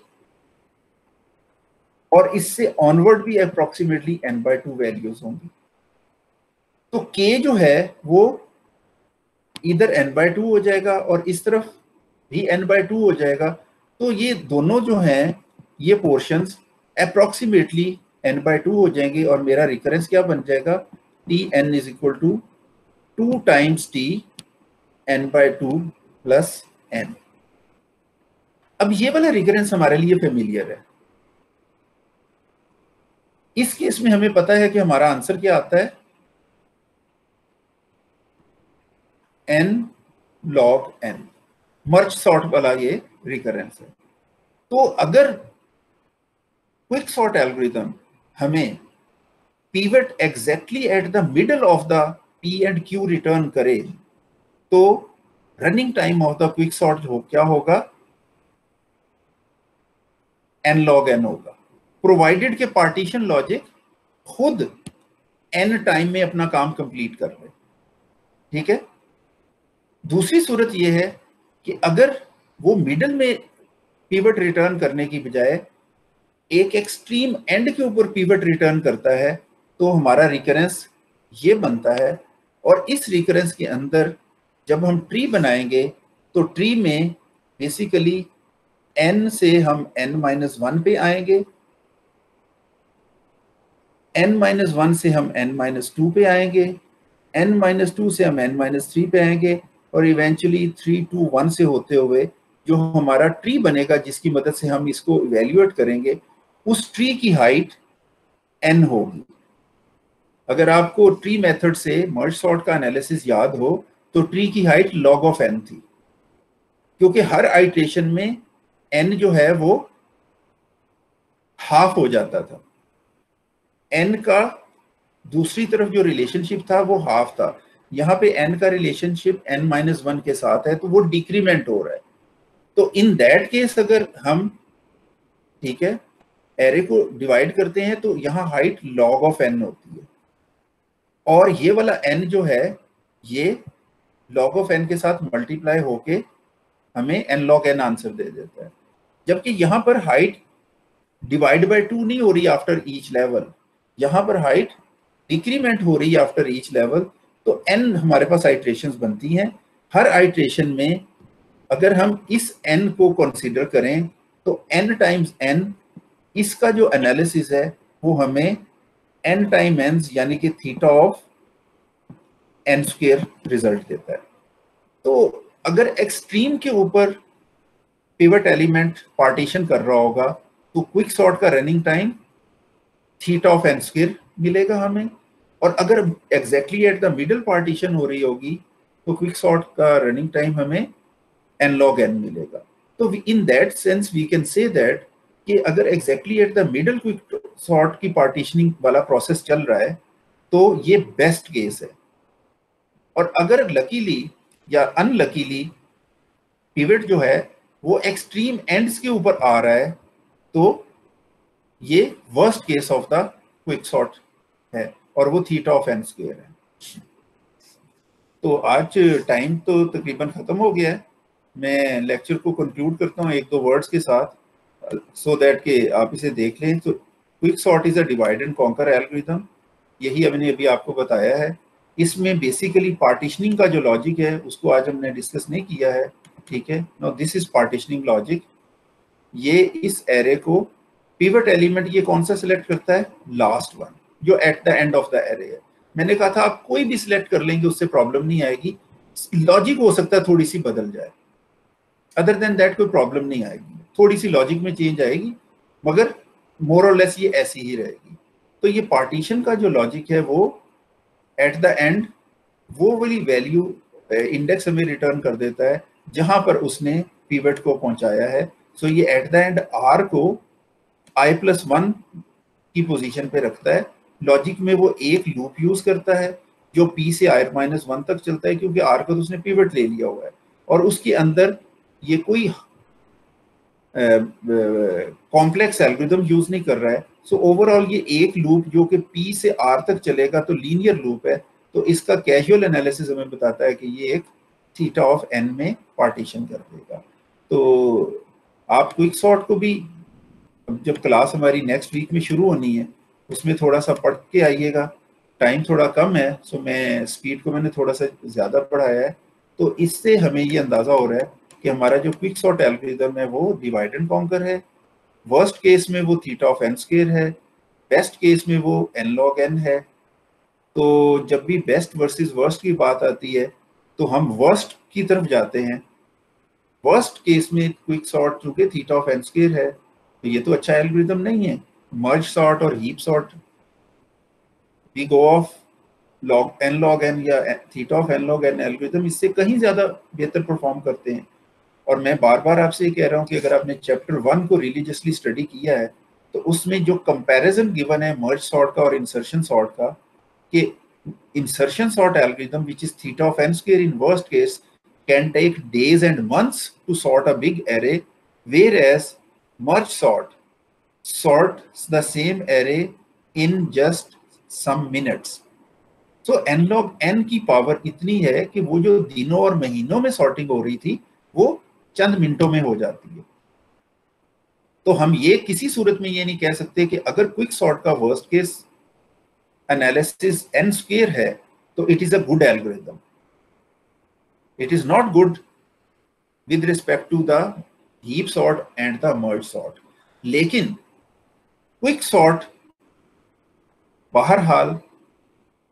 और इससे ऑनवर्ड भी अप्रोक्सीमेटली n/2 वैल्यूज होंगी। तो k जो है वो इधर n/2 हो जाएगा और इस तरफ भी n/2 हो जाएगा, तो ये दोनों जो हैं ये पोर्शंस अप्रोक्सीमेटली n/2 हो जाएंगे और मेरा रिकरेंस क्या बन जाएगा, tn is equal to 2 times t n/2 plus n। अब ये वाला रिकरेंस हमारे लिए फेमिलियर है। इस केस में हमें पता है कि हमारा आंसर क्या आता है, n log n, merge sort वाला ये रिकरेंस है। तो अगर क्विक सॉर्ट एल्गोरिथम हमें pivot exactly at the middle of the p and q return करे तो running time of the quick sort क्या होगा, n log n होगा, प्रोवाइडेड के पार्टीशन लॉजिक खुद n टाइम में अपना काम कंप्लीट कर ले। ठीक है। दूसरी सूरत यह है कि अगर वो मिडल में पिवट रिटर्न करने की बजाय एक एक्सट्रीम एंड के ऊपर पिवट रिटर्न करता है तो हमारा रिकरेंस ये बनता है और इस रिकरेंस के अंदर जब हम ट्री बनाएंगे तो ट्री में बेसिकली n से हम n-1 पे आएंगे, n-1 से हम n-2 पे आएंगे, n-2 से हम n-3 पे आएंगे और इवेंचुअली 3 to 1 से होते हुए जो हमारा ट्री बनेगा जिसकी मदद से हम इसको इवेल्युएट करेंगे, उस ट्री की हाइट n होगी। अगर आपको ट्री मेथड से मर्ज सॉर्ट का एनालिसिस याद हो तो ट्री की हाइट log ऑफ n थी, क्योंकि हर आइट्रेशन में n जो है वो हाफ हो जाता था। n का दूसरी तरफ जो रिलेशनशिप था वो हाफ था, यहाँ पे n का रिलेशनशिप n-1 के साथ है तो वो डिक्रीमेंट हो रहा है। तो इन दैट केस अगर हम, ठीक है, एरे को डिवाइड करते हैं तो यहाँ हाइट log ऑफ n होती है और ये वाला n जो है ये log ऑफ n के साथ मल्टीप्लाई होके हमें n log n आंसर दे देता है। जबकि यहाँ पर हाइट डिवाइड बाय 2 नहीं हो रही आफ्टर ईच लेवल, यहाँ पर हाइट डिक्रीमेंट हो रही है आफ्टर ईच लेवल। तो n हमारे पास आइट्रेशंस बनती हैं। हर आइट्रेशन में अगर हम इस n को कंसीडर करें तो n टाइम्स n, इसका जो एनालिसिस है वो हमें n टाइम n यानी कि थीटा ऑफ n² रिजल्ट देता है। तो अगर एक्सट्रीम के ऊपर पिवट एलिमेंट पार्टीशन कर रहा होगा तो क्विक सॉर्ट का running time theta of n² मिलेगा हमें, और अगर exactly at the middle partition हो रही होगी तो क्विक सॉर्ट का रनिंग टाइम हमें n log n मिलेगा। तो in that sense we can say that कि अगर exactly at the middle quick sort की पार्टीशनिंग वाला प्रोसेस चल रहा है तो ये बेस्ट केस है। और अगर लकीली या अनलकीली पिवट जो है वो एक्सट्रीम एंड्स के ऊपर आ रहा है तो ये worst case of the quick sort है और वो थीटा ऑफ n² है। तो आज टाइम तो तकरीबन खत्म हो गया है। मैं लेक्चर को कंक्लूड करता हूँ एक दो वर्ड्स के साथ सो दैट कि आप इसे देख लें। तो quick sort is a divide and conquer algorithm, यही मैंने अभी आपको बताया है। इसमें बेसिकली पार्टीशनिंग का जो लॉजिक है उसको आज हमने डिस्कस नहीं किया है। ठीक है, now this is partitioning logic. ये इस एरे को पिवट एलिमेंट ये कौन सा सिलेक्ट करता है? लास्ट वन, जो at the end of the array है। मैंने कहा था आप कोई भी सिलेक्ट कर लेंगे उससे प्रॉब्लम नहीं आएगी, लॉजिक हो सकता है थोड़ी सी बदल जाए, अदर देन दैट कोई प्रॉब्लम नहीं आएगी, थोड़ी सी लॉजिक में चेंज आएगी, मगर मोर और लेस ये ऐसी ही रहेगी। तो ये पार्टीशन का जो लॉजिक है वो एट द एंड वो वाली वैल्यू इंडेक्स हमें रिटर्न कर देता है जहां पर उसने पिवट को पहुंचाया है। सो ये एट द एंड आर को i+1 की पोजीशन पे रखता है। लॉजिक में वो एक लूप यूज करता है जो p से i-1 तक चलता है, क्योंकि r को तो उसने पिवट ले लिया हुआ है, और उसके अंदर ये कोई कॉम्प्लेक्स एल्गोरिथम यूज नहीं कर रहा है। सो ओवरऑल ये एक लूप जो कि p से r तक चलेगा तो लीनियर लूप है, तो इसका कैजुअल एनालिसिस हमें बताता है कि ये एक थीटा ऑफ n में पार्टीशन कर देगा। तो आप क्विक सॉर्ट को भी जब क्लास हमारी नेक्स्ट वीक में शुरू होनी है उसमें थोड़ा सा पढ़ के आइएगा, टाइम थोड़ा कम है, सो मैं स्पीड को मैंने थोड़ा सा ज़्यादा पढ़ाया है। तो इससे हमें ये अंदाज़ा हो रहा है कि हमारा जो क्विक सॉर्ट एल्गोरिथम है वो डिवाइड एंड कॉन्कर है, वर्स्ट केस में वो थीटा ऑफ n स्क्वायर है, बेस्ट केस में वो n log n है। तो जब भी बेस्ट वर्सेस वर्स्ट की बात आती है तो हम वर्स्ट की तरफ जाते हैं। वर्स्ट केस में क्विक सॉर्ट चूंकि थीटा ऑफ n स्क्वायर है तो ये तो अच्छा एल्गोरिथम नहीं है। मर्ज सॉर्ट और heap sort we go of log n या theta of n log n algorithm इससे कहीं ज्यादा बेहतर परफॉर्म करते हैं। और मैं बार बार आपसे ये कह रहा हूँ कि अगर आपने चैप्टर 1 को रिलीजियसली स्टडी किया है तो उसमें जो कंपैरिजन गिवन है मर्ज सॉर्ट का और इंसर्शन सॉर्ट का, कि insertion sort algorithm, which is theta of n square in worst case, can take days and months to sort a big array, whereas merge sort sorts the same array in just some minutes. So n log n की power इतनी है कि वो जो दिनों और महीनों में सॉर्टिंग हो रही थी वो चंद मिनटों में हो जाती है। तो हम ये किसी सूरत में ये नहीं कह सकते कि अगर क्विक सॉर्ट का worst case analysis n square है तो it is a good algorithm. It is not good with respect to the heap sort and the merge sort. लेकिन क्विक सॉर्ट बहरहाल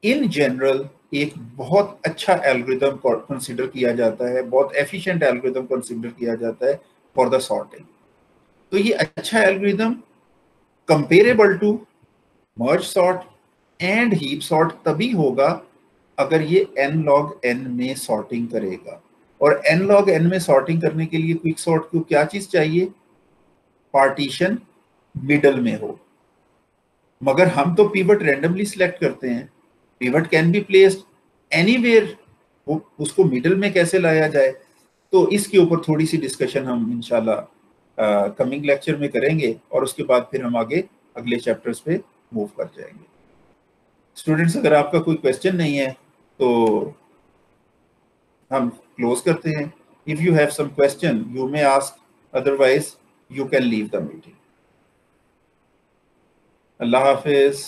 इन जनरल एक बहुत अच्छा एल्गोरिथम कंसीडर किया जाता है, बहुत एफिशिएंट एल्गोरिथम कंसीडर किया जाता है फॉर द सॉर्टिंग। तो ये अच्छा algorithm comparable to merge sort and heap sort तभी होगा अगर ये n log n में सॉर्टिंग करेगा। और n log n में सॉर्टिंग करने के लिए क्विक सॉर्ट को क्या चीज चाहिए? पार्टीशन मिडल में हो। मगर हम तो पिवट रैंडमली सिलेक्ट करते हैं, pivot can be placed anywhere, उसको मिडल में कैसे लाया जाए? तो इसके ऊपर थोड़ी सी डिस्कशन हम इंशाल्लाह कमिंग लेक्चर में करेंगे और उसके बाद फिर हम आगे अगले चैप्टर्स पे मूव कर जाएंगे। स्टूडेंट्स, अगर आपका कोई क्वेश्चन नहीं है तो हम क्लोज करते हैं। If you have some question you may ask, otherwise you can leave the meeting. अल्लाह हाफिज।